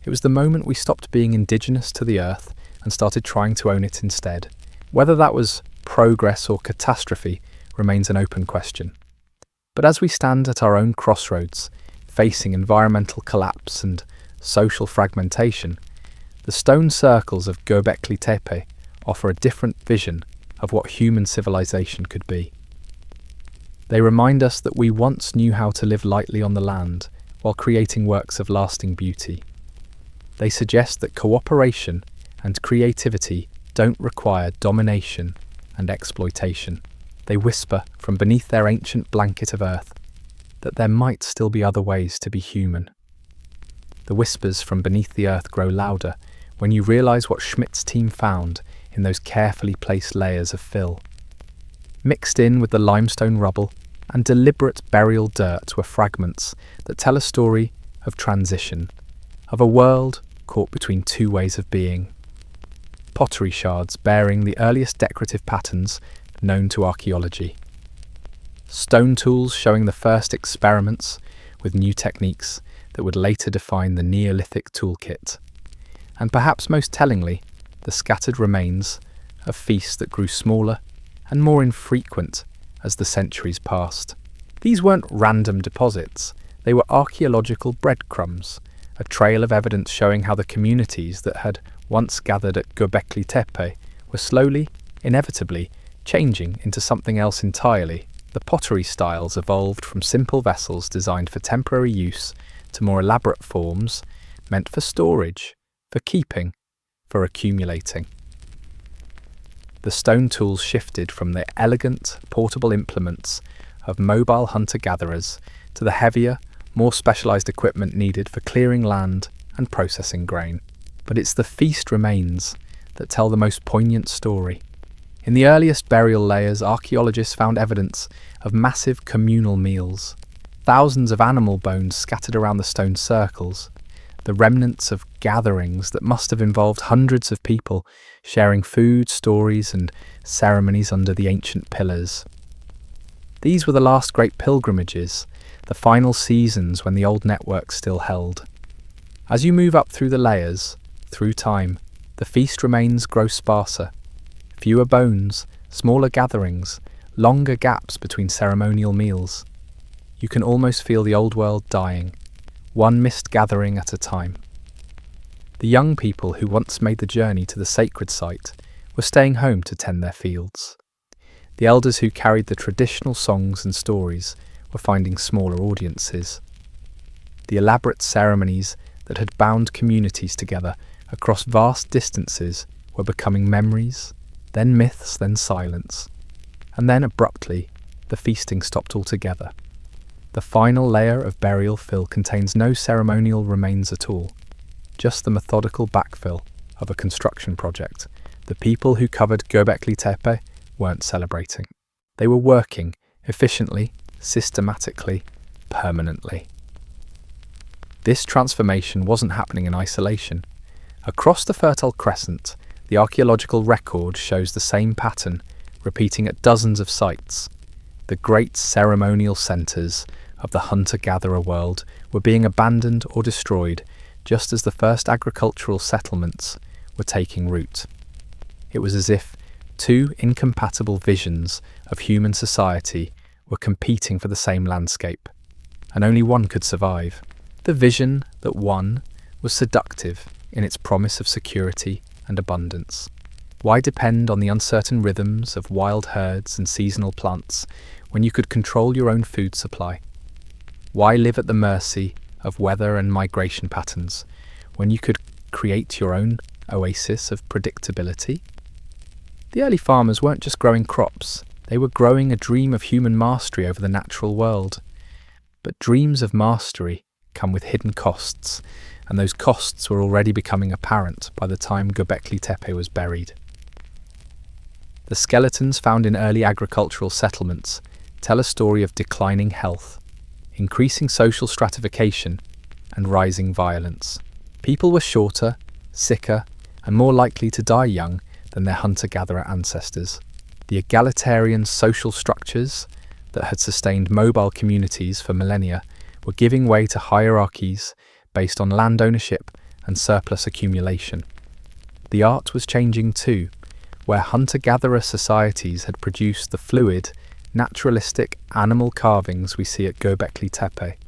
[SPEAKER 1] It was the moment we stopped being indigenous to the earth and started trying to own it instead. Whether that was progress or catastrophe remains an open question. But as we stand at our own crossroads, facing environmental collapse and social fragmentation, the stone circles of Göbekli Tepe offer a different vision of what human civilization could be. They remind us that we once knew how to live lightly on the land while creating works of lasting beauty. They suggest that cooperation and creativity don't require domination and exploitation. They whisper from beneath their ancient blanket of earth that there might still be other ways to be human. The whispers from beneath the earth grow louder when you realise what Schmidt's team found in those carefully placed layers of fill. Mixed in with the limestone rubble and deliberate burial dirt were fragments that tell a story of transition, of a world caught between two ways of being. Pottery shards bearing the earliest decorative patterns known to archaeology. Stone tools showing the first experiments with new techniques that would later define the Neolithic toolkit. And perhaps most tellingly, the scattered remains of feasts that grew smaller and more infrequent as the centuries passed. These weren't random deposits, they were archaeological breadcrumbs, a trail of evidence showing how the communities that had once gathered at Göbekli Tepe were slowly, inevitably, changing into something else entirely. The pottery styles evolved from simple vessels designed for temporary use to more elaborate forms meant for storage, for keeping, for accumulating. The stone tools shifted from the elegant, portable implements of mobile hunter-gatherers to the heavier, more specialised equipment needed for clearing land and processing grain. But it's the feast remains that tell the most poignant story. In the earliest burial layers, archaeologists found evidence of massive communal meals, thousands of animal bones scattered around the stone circles. the remnants of gatherings that must have involved hundreds of people sharing food, stories, and ceremonies under the ancient pillars. These were the last great pilgrimages, the final seasons when the old network still held. As you move up through the layers, through time, the feast remains grow sparser. Fewer bones, smaller gatherings, longer gaps between ceremonial meals. You can almost feel the old world dying, one missed gathering at a time. The young people who once made the journey to the sacred site were staying home to tend their fields. The elders who carried the traditional songs and stories were finding smaller audiences. The elaborate ceremonies that had bound communities together across vast distances were becoming memories, then myths, then silence. And then abruptly, the feasting stopped altogether. The final layer of burial fill contains no ceremonial remains at all, just the methodical backfill of a construction project. The people who covered Göbekli Tepe weren't celebrating. They were working efficiently, systematically, permanently. This transformation wasn't happening in isolation. Across the Fertile Crescent, the archaeological record shows the same pattern, repeating at dozens of sites. The great ceremonial centres of the hunter-gatherer world were being abandoned or destroyed just as the first agricultural settlements were taking root. It was as if two incompatible visions of human society were competing for the same landscape, and only one could survive. The vision that won was seductive in its promise of security and abundance. Why depend on the uncertain rhythms of wild herds and seasonal plants when you could control your own food supply? Why live at the mercy of weather and migration patterns when you could create your own oasis of predictability? The early farmers weren't just growing crops, they were growing a dream of human mastery over the natural world. But dreams of mastery come with hidden costs, and those costs were already becoming apparent by the time Göbekli Tepe was buried. The skeletons found in early agricultural settlements tell a story of declining health, increasing social stratification, and rising violence. People were shorter, sicker, and more likely to die young than their hunter-gatherer ancestors. The egalitarian social structures that had sustained mobile communities for millennia were giving way to hierarchies based on land ownership and surplus accumulation. The art was changing too, where hunter-gatherer societies had produced the fluid, naturalistic animal carvings we see at Göbekli Tepe.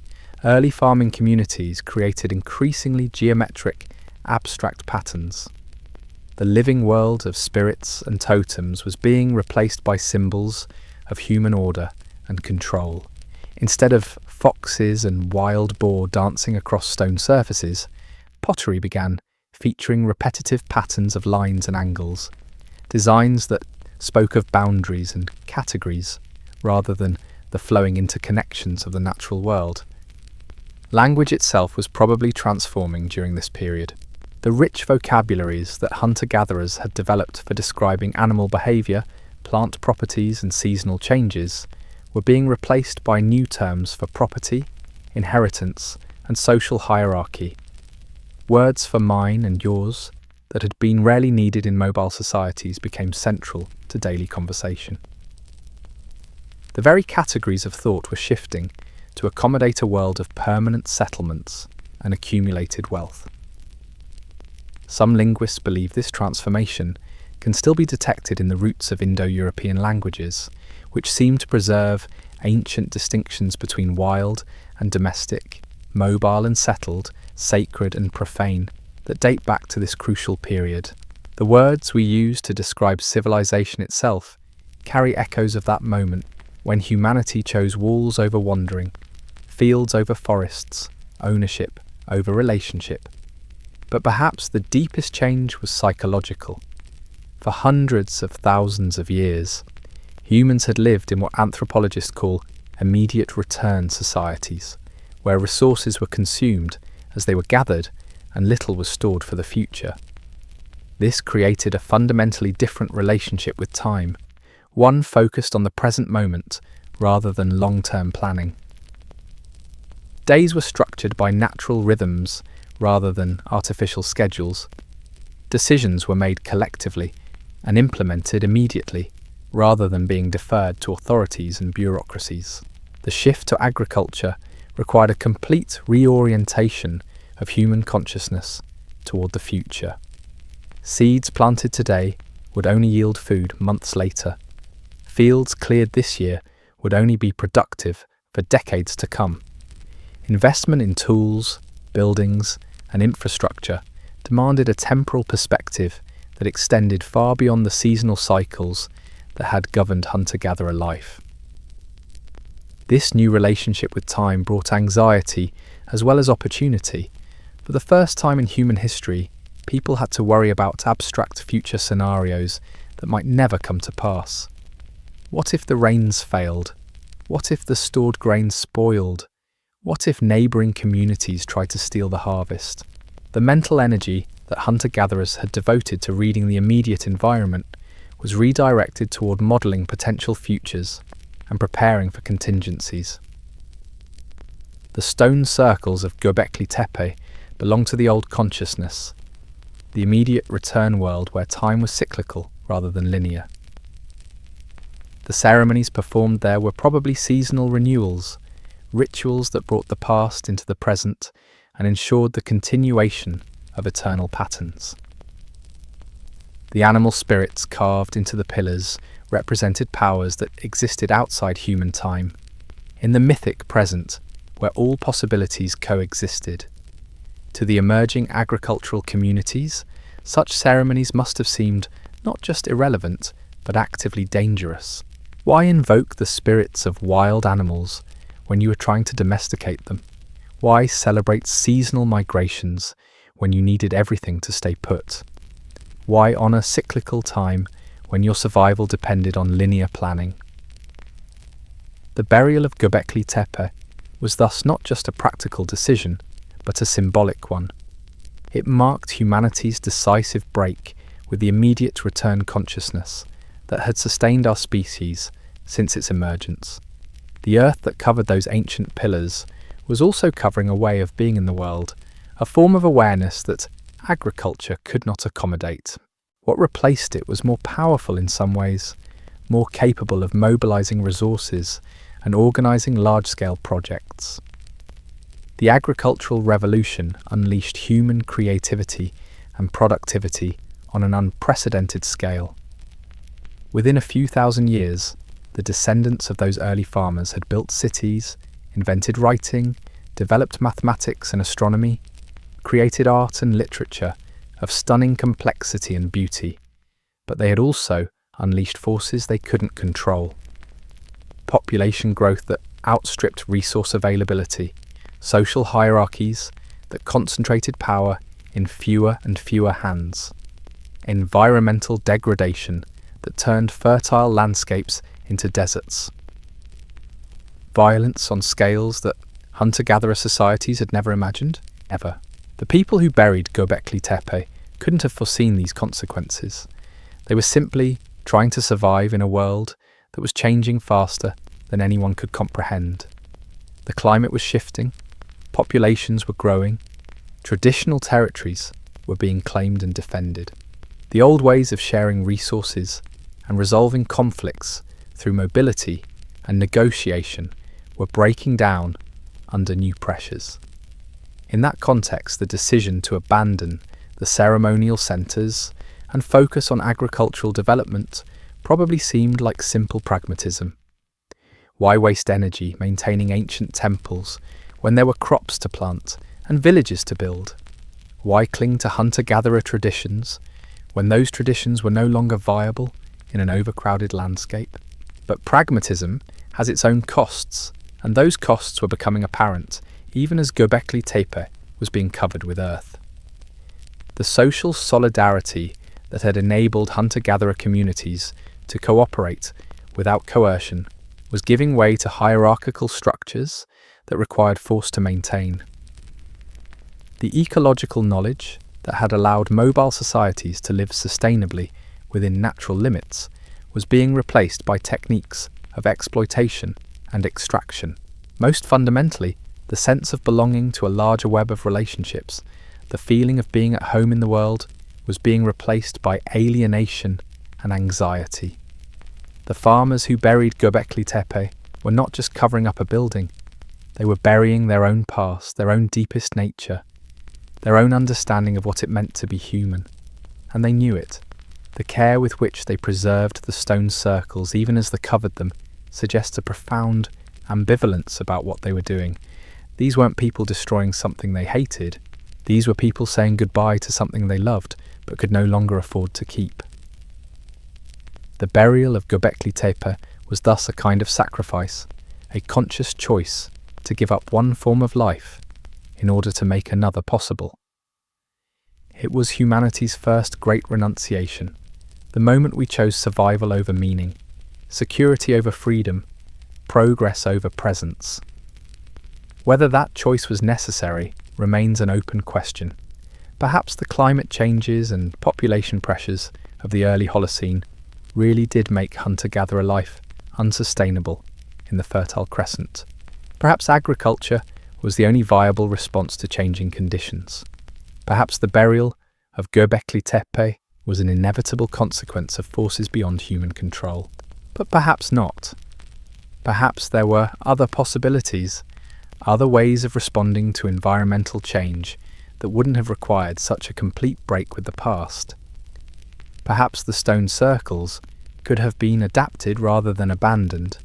[SPEAKER 1] Early farming communities created increasingly geometric, abstract patterns. The living world of spirits and totems was being replaced by symbols of human order and control. Instead of foxes and wild boar dancing across stone surfaces, pottery began featuring repetitive patterns of lines and angles, designs that spoke of boundaries and categories rather than the flowing interconnections of the natural world. Language itself was probably transforming during this period. The rich vocabularies that hunter-gatherers had developed for describing animal behaviour, plant properties and seasonal changes were being replaced by new terms for property, inheritance and social hierarchy. Words for mine and yours that had been rarely needed in mobile societies became central to daily conversation. The very categories of thought were shifting to accommodate a world of permanent settlements and accumulated wealth. Some linguists believe this transformation can still be detected in the roots of Indo-European languages, which seem to preserve ancient distinctions between wild and domestic, mobile and settled, sacred and profane, that date back to this crucial period. The words we use to describe civilization itself carry echoes of that moment when humanity chose walls over wandering, fields over forests, ownership over relationship. But perhaps the deepest change was psychological. For hundreds of thousands of years, humans had lived in what anthropologists call immediate return societies, where resources were consumed as they were gathered and little was stored for the future. This created a fundamentally different relationship with time, one focused on the present moment rather than long-term planning. Days were structured by natural rhythms rather than artificial schedules. Decisions were made collectively and implemented immediately, rather than being deferred to authorities and bureaucracies. The shift to agriculture required a complete reorientation of human consciousness toward the future. Seeds planted today would only yield food months later. Fields cleared this year would only be productive for decades to come. Investment in tools, buildings, and infrastructure demanded a temporal perspective that extended far beyond the seasonal cycles that had governed hunter-gatherer life. This new relationship with time brought anxiety as well as opportunity. For the first time in human history, people had to worry about abstract future scenarios that might never come to pass. What if the rains failed? What if the stored grain spoiled? What if neighbouring communities tried to steal the harvest? The mental energy that hunter-gatherers had devoted to reading the immediate environment was redirected toward modelling potential futures and preparing for contingencies. The stone circles of Göbekli Tepe belong to the old consciousness, the immediate return world where time was cyclical rather than linear. The ceremonies performed there were probably seasonal renewals, rituals that brought the past into the present and ensured the continuation of eternal patterns. The animal spirits carved into the pillars represented powers that existed outside human time, in the mythic present where all possibilities coexisted. To the emerging agricultural communities, such ceremonies must have seemed not just irrelevant, but actively dangerous. Why invoke the spirits of wild animals when you were trying to domesticate them? Why celebrate seasonal migrations when you needed everything to stay put? Why honour cyclical time when your survival depended on linear planning? The burial of Göbekli Tepe was thus not just a practical decision, but a symbolic one. It marked humanity's decisive break with the immediate return consciousness that had sustained our species since its emergence. The earth that covered those ancient pillars was also covering a way of being in the world, a form of awareness that agriculture could not accommodate. What replaced it was more powerful in some ways, more capable of mobilizing resources and organizing large-scale projects. The agricultural revolution unleashed human creativity and productivity on an unprecedented scale. Within a few thousand years, the descendants of those early farmers had built cities, invented writing, developed mathematics and astronomy, created art and literature of stunning complexity and beauty, but they had also unleashed forces they couldn't control. Population growth that outstripped resource availability, social hierarchies that concentrated power in fewer and fewer hands, environmental degradation that turned fertile landscapes into deserts, violence on scales that hunter-gatherer societies had never imagined, ever. The people who buried Göbekli Tepe couldn't have foreseen these consequences. They were simply trying to survive in a world that was changing faster than anyone could comprehend. The climate was shifting, populations were growing, traditional territories were being claimed and defended. The old ways of sharing resources and resolving conflicts through mobility and negotiation were breaking down under new pressures. In that context, the decision to abandon the ceremonial centres and focus on agricultural development probably seemed like simple pragmatism. Why waste energy maintaining ancient temples when there were crops to plant and villages to build? Why cling to hunter-gatherer traditions when those traditions were no longer viable in an overcrowded landscape? But pragmatism has its own costs, and those costs were becoming apparent even as Göbekli Tepe was being covered with earth. The social solidarity that had enabled hunter-gatherer communities to cooperate without coercion was giving way to hierarchical structures that required force to maintain. The ecological knowledge that had allowed mobile societies to live sustainably within natural limits was being replaced by techniques of exploitation and extraction. Most fundamentally, the sense of belonging to a larger web of relationships The feeling of being at home in the world was being replaced by alienation and anxiety. The farmers who buried Göbekli Tepe were not just covering up a building, they were burying their own past, their own deepest nature, their own understanding of what it meant to be human. And they knew it. The care with which they preserved the stone circles, even as they covered them, suggests a profound ambivalence about what they were doing. These weren't people destroying something they hated. These were people saying goodbye to something they loved, but could no longer afford to keep. The burial of Göbekli Tepe was thus a kind of sacrifice, a conscious choice to give up one form of life in order to make another possible. It was humanity's first great renunciation, the moment we chose survival over meaning, security over freedom, progress over presence. Whether that choice was necessary remains an open question. Perhaps the climate changes and population pressures of the early Holocene really did make hunter-gatherer life unsustainable in the Fertile Crescent. Perhaps agriculture was the only viable response to changing conditions. Perhaps the burial of Göbekli Tepe was an inevitable consequence of forces beyond human control. But perhaps not. Perhaps there were other possibilities, other ways of responding to environmental change that wouldn't have required such a complete break with the past. Perhaps the stone circles could have been adapted rather than abandoned,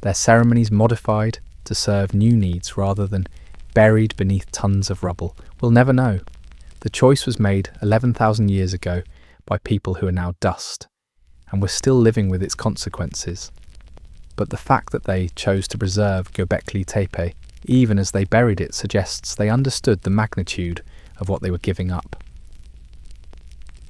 [SPEAKER 1] their ceremonies modified to serve new needs rather than buried beneath tons of rubble. We'll never know. The choice was made 11,000 years ago by people who are now dust, and we're still living with its consequences. But the fact that they chose to preserve Göbekli Tepe, even as they buried it, suggests they understood the magnitude of what they were giving up.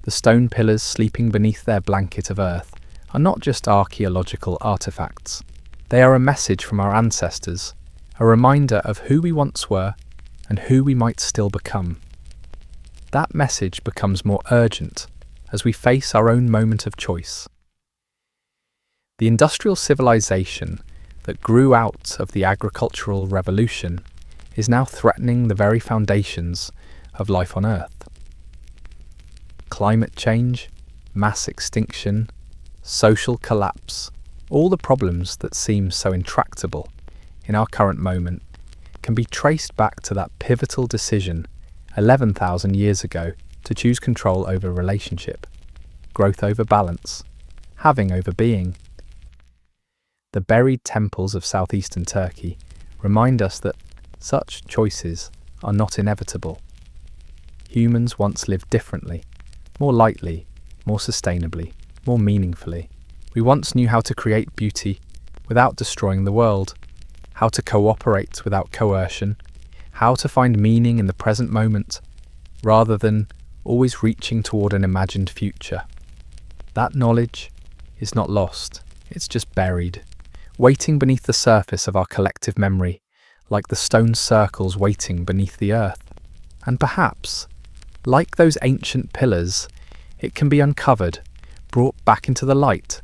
[SPEAKER 1] The stone pillars sleeping beneath their blanket of earth are not just archaeological artifacts. They are a message from our ancestors, a reminder of who we once were and who we might still become. That message becomes more urgent as we face our own moment of choice. The industrial civilization that grew out of the agricultural revolution is now threatening the very foundations of life on Earth. Climate change, mass extinction, social collapse, all the problems that seem so intractable in our current moment can be traced back to that pivotal decision 11,000 years ago to choose control over relationship, growth over balance, having over being. The buried temples of southeastern Turkey remind us that such choices are not inevitable. Humans once lived differently, more lightly, more sustainably, more meaningfully. We once knew how to create beauty without destroying the world, how to cooperate without coercion, how to find meaning in the present moment, rather than always reaching toward an imagined future. That knowledge is not lost, it's just buried, waiting beneath the surface of our collective memory, like the stone circles waiting beneath the earth. And perhaps, like those ancient pillars, it can be uncovered, brought back into the light,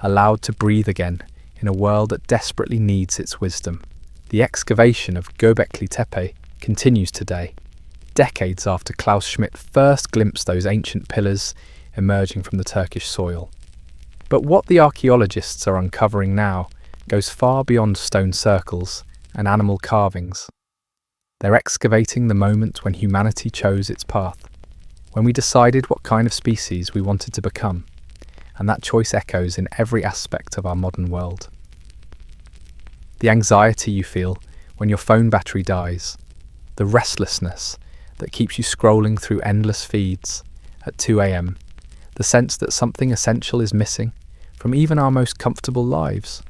[SPEAKER 1] allowed to breathe again in a world that desperately needs its wisdom. The excavation of Göbekli Tepe continues today, decades after Klaus Schmidt first glimpsed those ancient pillars emerging from the Turkish soil. But what the archaeologists are uncovering now goes far beyond stone circles and animal carvings. They're excavating the moment when humanity chose its path, when we decided what kind of species we wanted to become, and that choice echoes in every aspect of our modern world. The anxiety you feel when your phone battery dies, the restlessness that keeps you scrolling through endless feeds at 2 a.m, the sense that something essential is missing from even our most comfortable lives.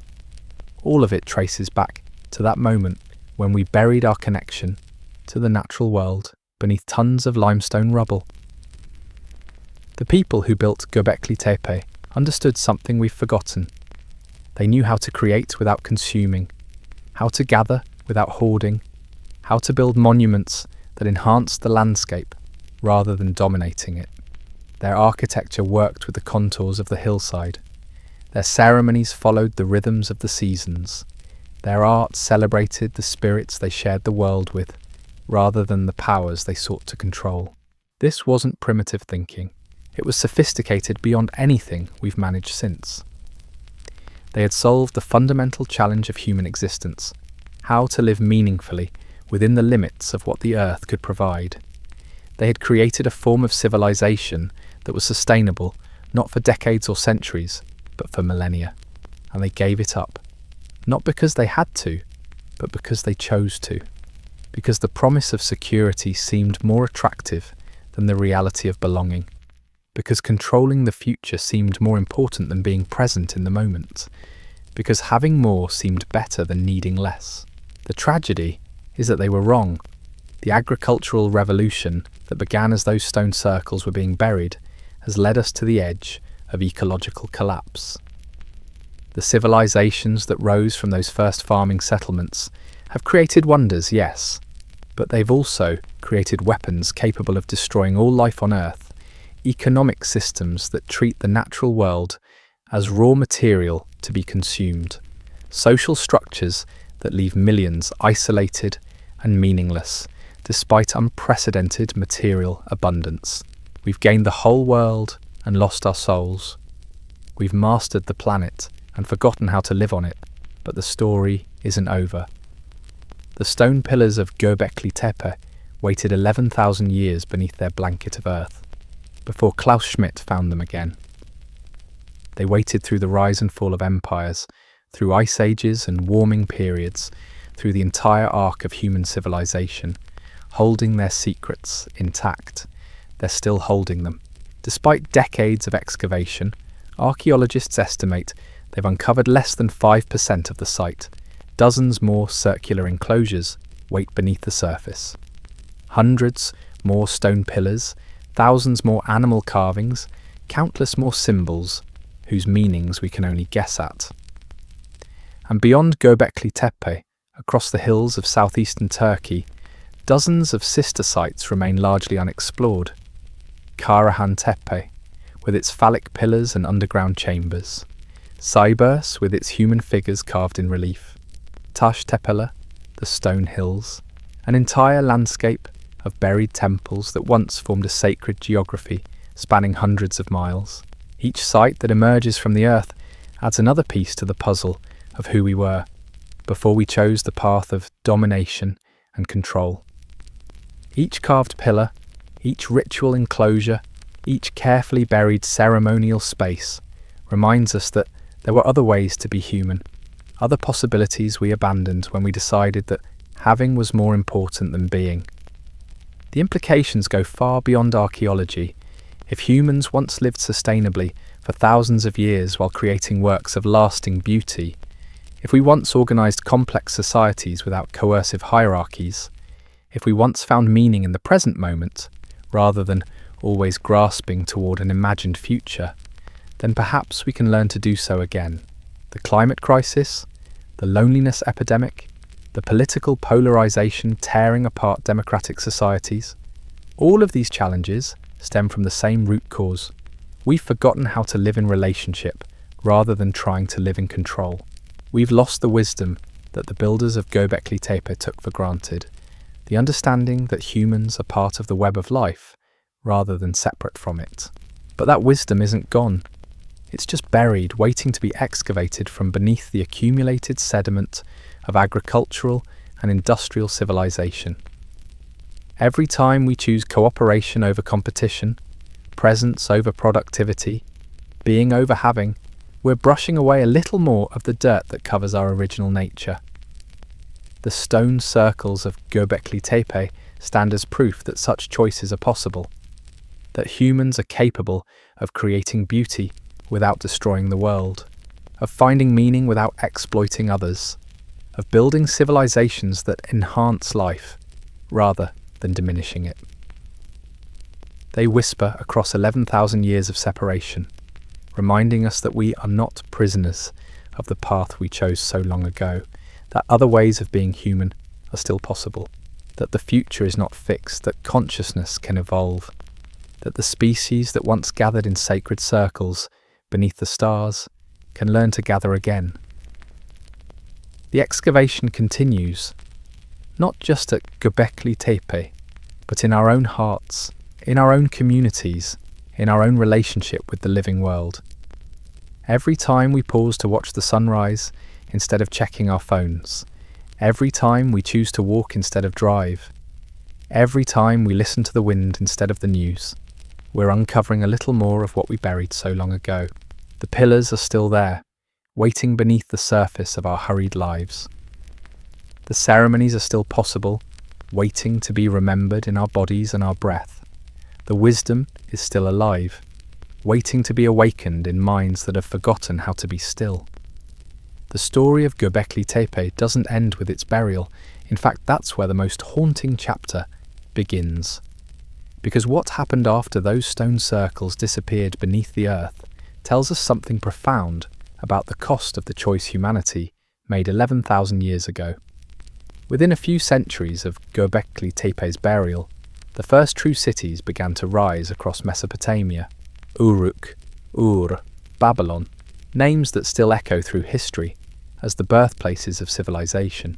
[SPEAKER 1] All of it traces back to that moment when we buried our connection to the natural world beneath tons of limestone rubble. The people who built Göbekli Tepe understood something we've forgotten. They knew how to create without consuming, how to gather without hoarding, how to build monuments that enhanced the landscape rather than dominating it. Their architecture worked with the contours of the hillside. Their ceremonies followed the rhythms of the seasons. Their art celebrated the spirits they shared the world with, rather than the powers they sought to control. This wasn't primitive thinking. It was sophisticated beyond anything we've managed since. They had solved the fundamental challenge of human existence: how to live meaningfully within the limits of what the earth could provide. They had created a form of civilization that was sustainable not for decades or centuries, but for millennia. And they gave it up. Not because they had to, but because they chose to. Because the promise of security seemed more attractive than the reality of belonging. Because controlling the future seemed more important than being present in the moment. Because having more seemed better than needing less. The tragedy is that they were wrong. The agricultural revolution that began as those stone circles were being buried has led us to the edge of ecological collapse. The civilizations that rose from those first farming settlements have created wonders, yes, but they've also created weapons capable of destroying all life on Earth, economic systems that treat the natural world as raw material to be consumed, social structures that leave millions isolated and meaningless, despite unprecedented material abundance. We've gained the whole world and lost our souls. We've mastered the planet and forgotten how to live on it, but the story isn't over. The stone pillars of Göbekli Tepe waited 11,000 years beneath their blanket of earth, before Klaus Schmidt found them again. They waited through the rise and fall of empires, through ice ages and warming periods, through the entire arc of human civilization, holding their secrets intact. They're still holding them. Despite decades of excavation, archaeologists estimate they've uncovered less than 5% of the site. Dozens more circular enclosures wait beneath the surface. Hundreds more stone pillars, thousands more animal carvings, countless more symbols whose meanings we can only guess at. And beyond Göbekli Tepe, across the hills of southeastern Turkey, dozens of sister sites remain largely unexplored. Karahan Tepe, with its phallic pillars and underground chambers. Cybers, with its human figures carved in relief. Taş Tepeler, the stone hills, an entire landscape of buried temples that once formed a sacred geography spanning hundreds of miles. Each site that emerges from the earth adds another piece to the puzzle of who we were before we chose the path of domination and control. Each carved pillar, each ritual enclosure, each carefully buried ceremonial space reminds us that there were other ways to be human, other possibilities we abandoned when we decided that having was more important than being. The implications go far beyond archaeology. If humans once lived sustainably for thousands of years while creating works of lasting beauty, if we once organized complex societies without coercive hierarchies, if we once found meaning in the present moment, rather than always grasping toward an imagined future, then perhaps we can learn to do so again. The climate crisis, the loneliness epidemic, the political polarization tearing apart democratic societies, all of these challenges stem from the same root cause. We've forgotten how to live in relationship rather than trying to live in control. We've lost the wisdom that the builders of Göbekli Tepe took for granted, the understanding that humans are part of the web of life rather than separate from it. But that wisdom isn't gone. It's just buried, waiting to be excavated from beneath the accumulated sediment of agricultural and industrial civilization. Every time we choose cooperation over competition, presence over productivity, being over having, we're brushing away a little more of the dirt that covers our original nature. The stone circles of Göbekli Tepe stand as proof that such choices are possible, that humans are capable of creating beauty without destroying the world, of finding meaning without exploiting others, of building civilizations that enhance life rather than diminishing it. They whisper across 11,000 years of separation, reminding us that we are not prisoners of the path we chose so long ago, that other ways of being human are still possible, that the future is not fixed, that consciousness can evolve, that the species that once gathered in sacred circles beneath the stars can learn to gather again. The excavation continues, not just at Göbekli Tepe, but in our own hearts, in our own communities, in our own relationship with the living world. Every time we pause to watch the sunrise instead of checking our phones, every time we choose to walk instead of drive, every time we listen to the wind instead of the news, we're uncovering a little more of what we buried so long ago. The pillars are still there, waiting beneath the surface of our hurried lives. The ceremonies are still possible, waiting to be remembered in our bodies and our breath. The wisdom is still alive, waiting to be awakened in minds that have forgotten how to be still. The story of Göbekli Tepe doesn't end with its burial. In fact, that's where the most haunting chapter begins. Because what happened after those stone circles disappeared beneath the earth tells us something profound about the cost of the choice humanity made 11,000 years ago. Within a few centuries of Göbekli Tepe's burial, the first true cities began to rise across Mesopotamia. Uruk, Ur, Babylon, names that still echo through history as the birthplaces of civilization.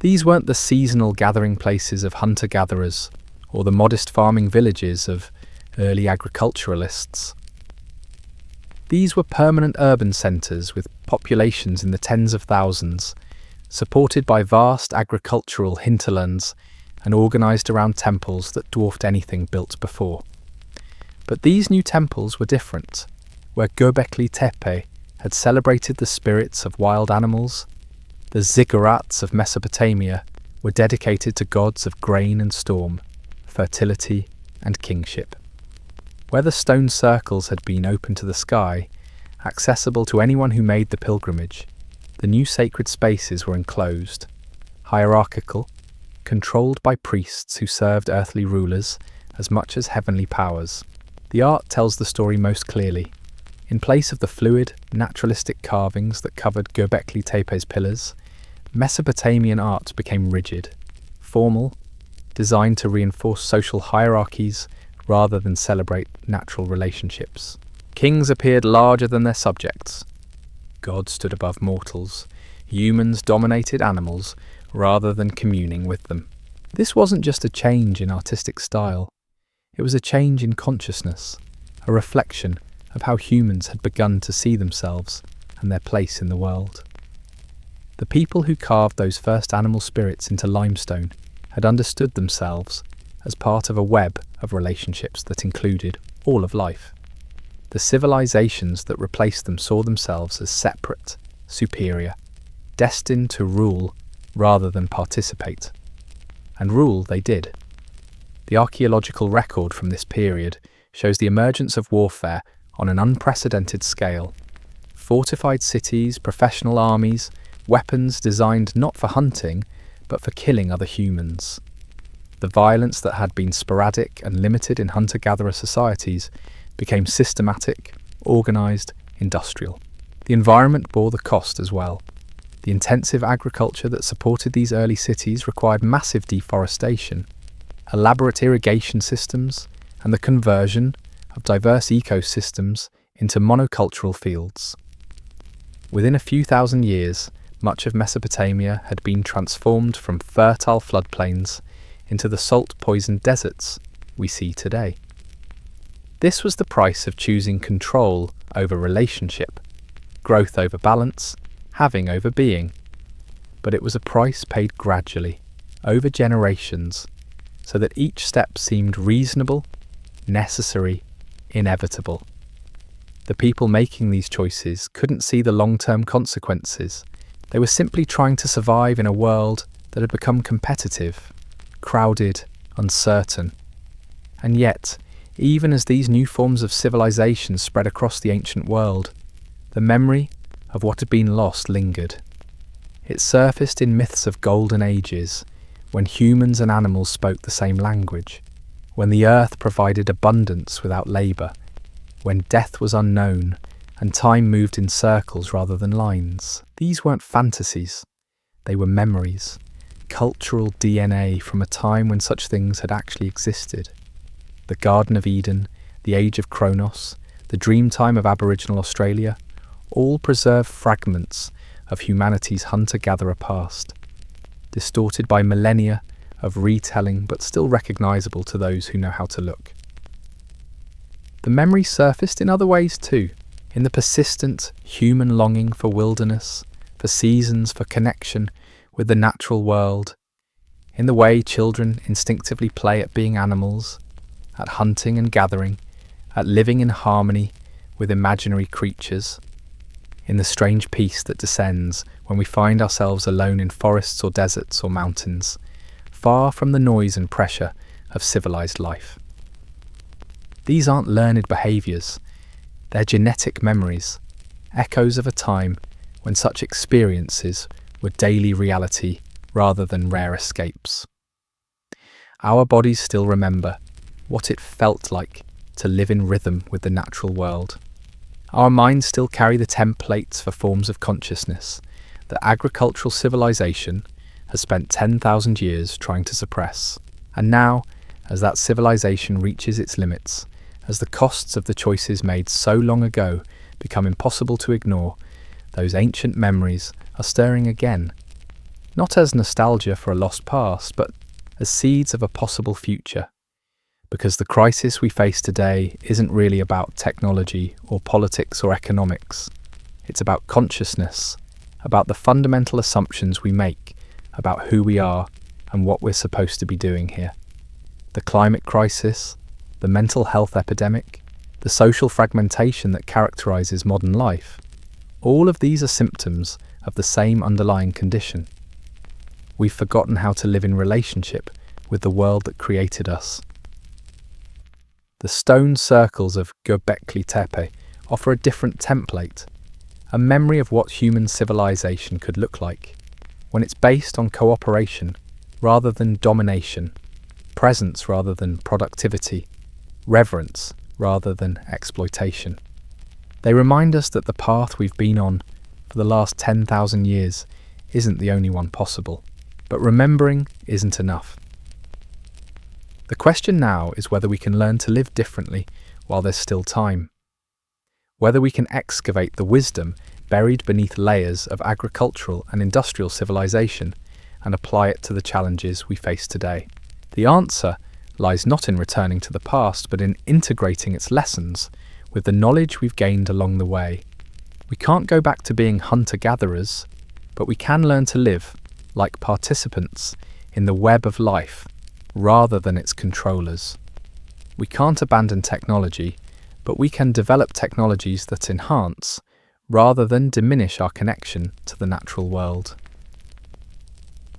[SPEAKER 1] These weren't the seasonal gathering places of hunter-gatherers or the modest farming villages of early agriculturalists. These were permanent urban centres with populations in the tens of thousands, supported by vast agricultural hinterlands and organised around temples that dwarfed anything built before. But these new temples were different. Where Göbekli Tepe had celebrated the spirits of wild animals, the ziggurats of Mesopotamia were dedicated to gods of grain and storm, fertility and kingship. Where the stone circles had been open to the sky, accessible to anyone who made the pilgrimage, the new sacred spaces were enclosed, hierarchical, controlled by priests who served earthly rulers as much as heavenly powers. The art tells the story most clearly. In place of the fluid, naturalistic carvings that covered Göbekli Tepe's pillars, Mesopotamian art became rigid, formal, designed to reinforce social hierarchies rather than celebrate natural relationships. Kings appeared larger than their subjects. God stood above mortals. Humans dominated animals rather than communing with them. This wasn't just a change in artistic style. It was a change in consciousness, a reflection of how humans had begun to see themselves and their place in the world. The people who carved those first animal spirits into limestone had understood themselves as part of a web of relationships that included all of life. The civilizations that replaced them saw themselves as separate, superior, destined to rule rather than participate. And rule they did. The archaeological record from this period shows the emergence of warfare on an unprecedented scale. Fortified cities, professional armies, weapons designed not for hunting, but for killing other humans. The violence that had been sporadic and limited in hunter-gatherer societies became systematic, organised, industrial. The environment bore the cost as well. The intensive agriculture that supported these early cities required massive deforestation, elaborate irrigation systems, and the conversion of diverse ecosystems into monocultural fields. Within a few thousand years, much of Mesopotamia had been transformed from fertile floodplains into the salt-poisoned deserts we see today. This was the price of choosing control over relationship, growth over balance, having over being. But it was a price paid gradually, over generations, so that each step seemed reasonable, necessary, inevitable. The people making these choices couldn't see the long-term consequences. They were simply trying to survive in a world that had become competitive, crowded, uncertain. And yet, even as these new forms of civilization spread across the ancient world, the memory of what had been lost lingered. It surfaced in myths of golden ages, when humans and animals spoke the same language, when the earth provided abundance without labour, when death was unknown and time moved in circles rather than lines. These weren't fantasies, they were memories, cultural DNA from a time when such things had actually existed. The Garden of Eden, the Age of Kronos, the Dreamtime of Aboriginal Australia, all preserve fragments of humanity's hunter-gatherer past. distorted by millennia of retelling but still recognizable to those who know how to look. The memory surfaced in other ways too, in the persistent human longing for wilderness, for seasons, for connection with the natural world, in the way children instinctively play at being animals, at hunting and gathering, at living in harmony with imaginary creatures, in the strange peace that descends when we find ourselves alone in forests or deserts or mountains, far from the noise and pressure of civilized life. These aren't learned behaviours, they're genetic memories, echoes of a time when such experiences were daily reality rather than rare escapes. Our bodies still remember what it felt like to live in rhythm with the natural world. Our minds still carry the templates for forms of consciousness that agricultural civilization has spent 10,000 years trying to suppress. And now, as that civilization reaches its limits, as the costs of the choices made so long ago become impossible to ignore, those ancient memories are stirring again, not as nostalgia for a lost past, but as seeds of a possible future. Because the crisis we face today isn't really about technology or politics or economics. It's about consciousness, about the fundamental assumptions we make about who we are and what we're supposed to be doing here. The climate crisis, the mental health epidemic, the social fragmentation that characterizes modern life, all of these are symptoms of the same underlying condition. We've forgotten how to live in relationship with the world that created us. The stone circles of Göbekli Tepe offer a different template, a memory of what human civilization could look like, when it's based on cooperation rather than domination, presence rather than productivity, reverence rather than exploitation. They remind us that the path we've been on for the last 10,000 years isn't the only one possible, but remembering isn't enough. The question now is whether we can learn to live differently while there's still time. Whether we can excavate the wisdom buried beneath layers of agricultural and industrial civilization and apply it to the challenges we face today. The answer lies not in returning to the past, but in integrating its lessons with the knowledge we've gained along the way. We can't go back to being hunter-gatherers, but we can learn to live like participants in the web of life rather than its controllers. We can't abandon technology, but we can develop technologies that enhance rather than diminish our connection to the natural world.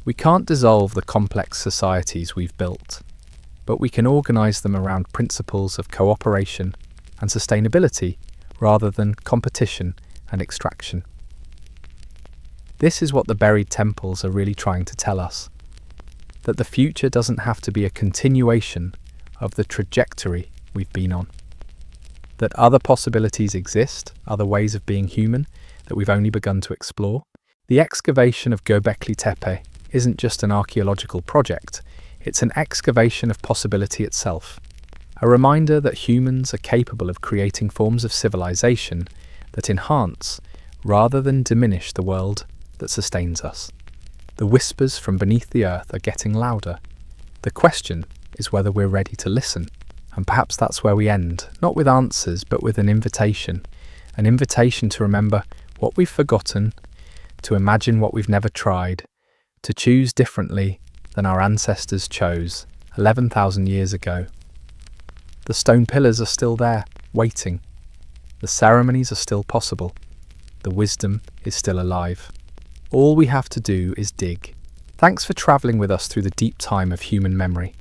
[SPEAKER 1] We can't dissolve the complex societies we've built, but we can organize them around principles of cooperation and sustainability rather than competition and extraction. This is what the buried temples are really trying to tell us, that the future doesn't have to be a continuation of the trajectory we've been on, that other possibilities exist, other ways of being human that we've only begun to explore. The excavation of Göbekli Tepe isn't just an archaeological project, it's an excavation of possibility itself, a reminder that humans are capable of creating forms of civilization that enhance rather than diminish the world that sustains us. The whispers from beneath the earth are getting louder. The question is whether we're ready to listen. And perhaps that's where we end, not with answers, but with an invitation to remember what we've forgotten, to imagine what we've never tried, to choose differently than our ancestors chose 11,000 years ago. The stone pillars are still there, waiting. The ceremonies are still possible. The wisdom is still alive. All we have to do is dig. Thanks for travelling with us through the deep time of human memory,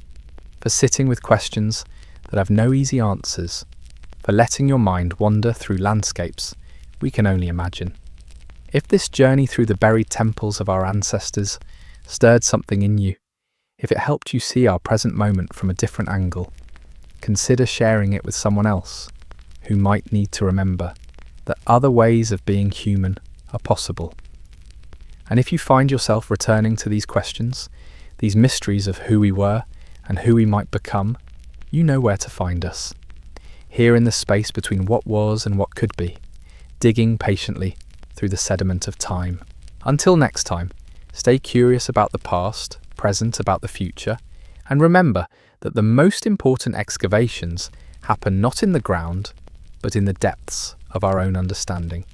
[SPEAKER 1] for sitting with questions that have no easy answers, for letting your mind wander through landscapes we can only imagine. If this journey through the buried temples of our ancestors stirred something in you, if it helped you see our present moment from a different angle, consider sharing it with someone else who might need to remember that other ways of being human are possible. And if you find yourself returning to these questions, these mysteries of who we were and who we might become, you know where to find us. Here in the space between what was and what could be, digging patiently through the sediment of time. Until next time, Stay curious about the past, present about the future, and remember that the most important excavations happen not in the ground, but in the depths of our own understanding.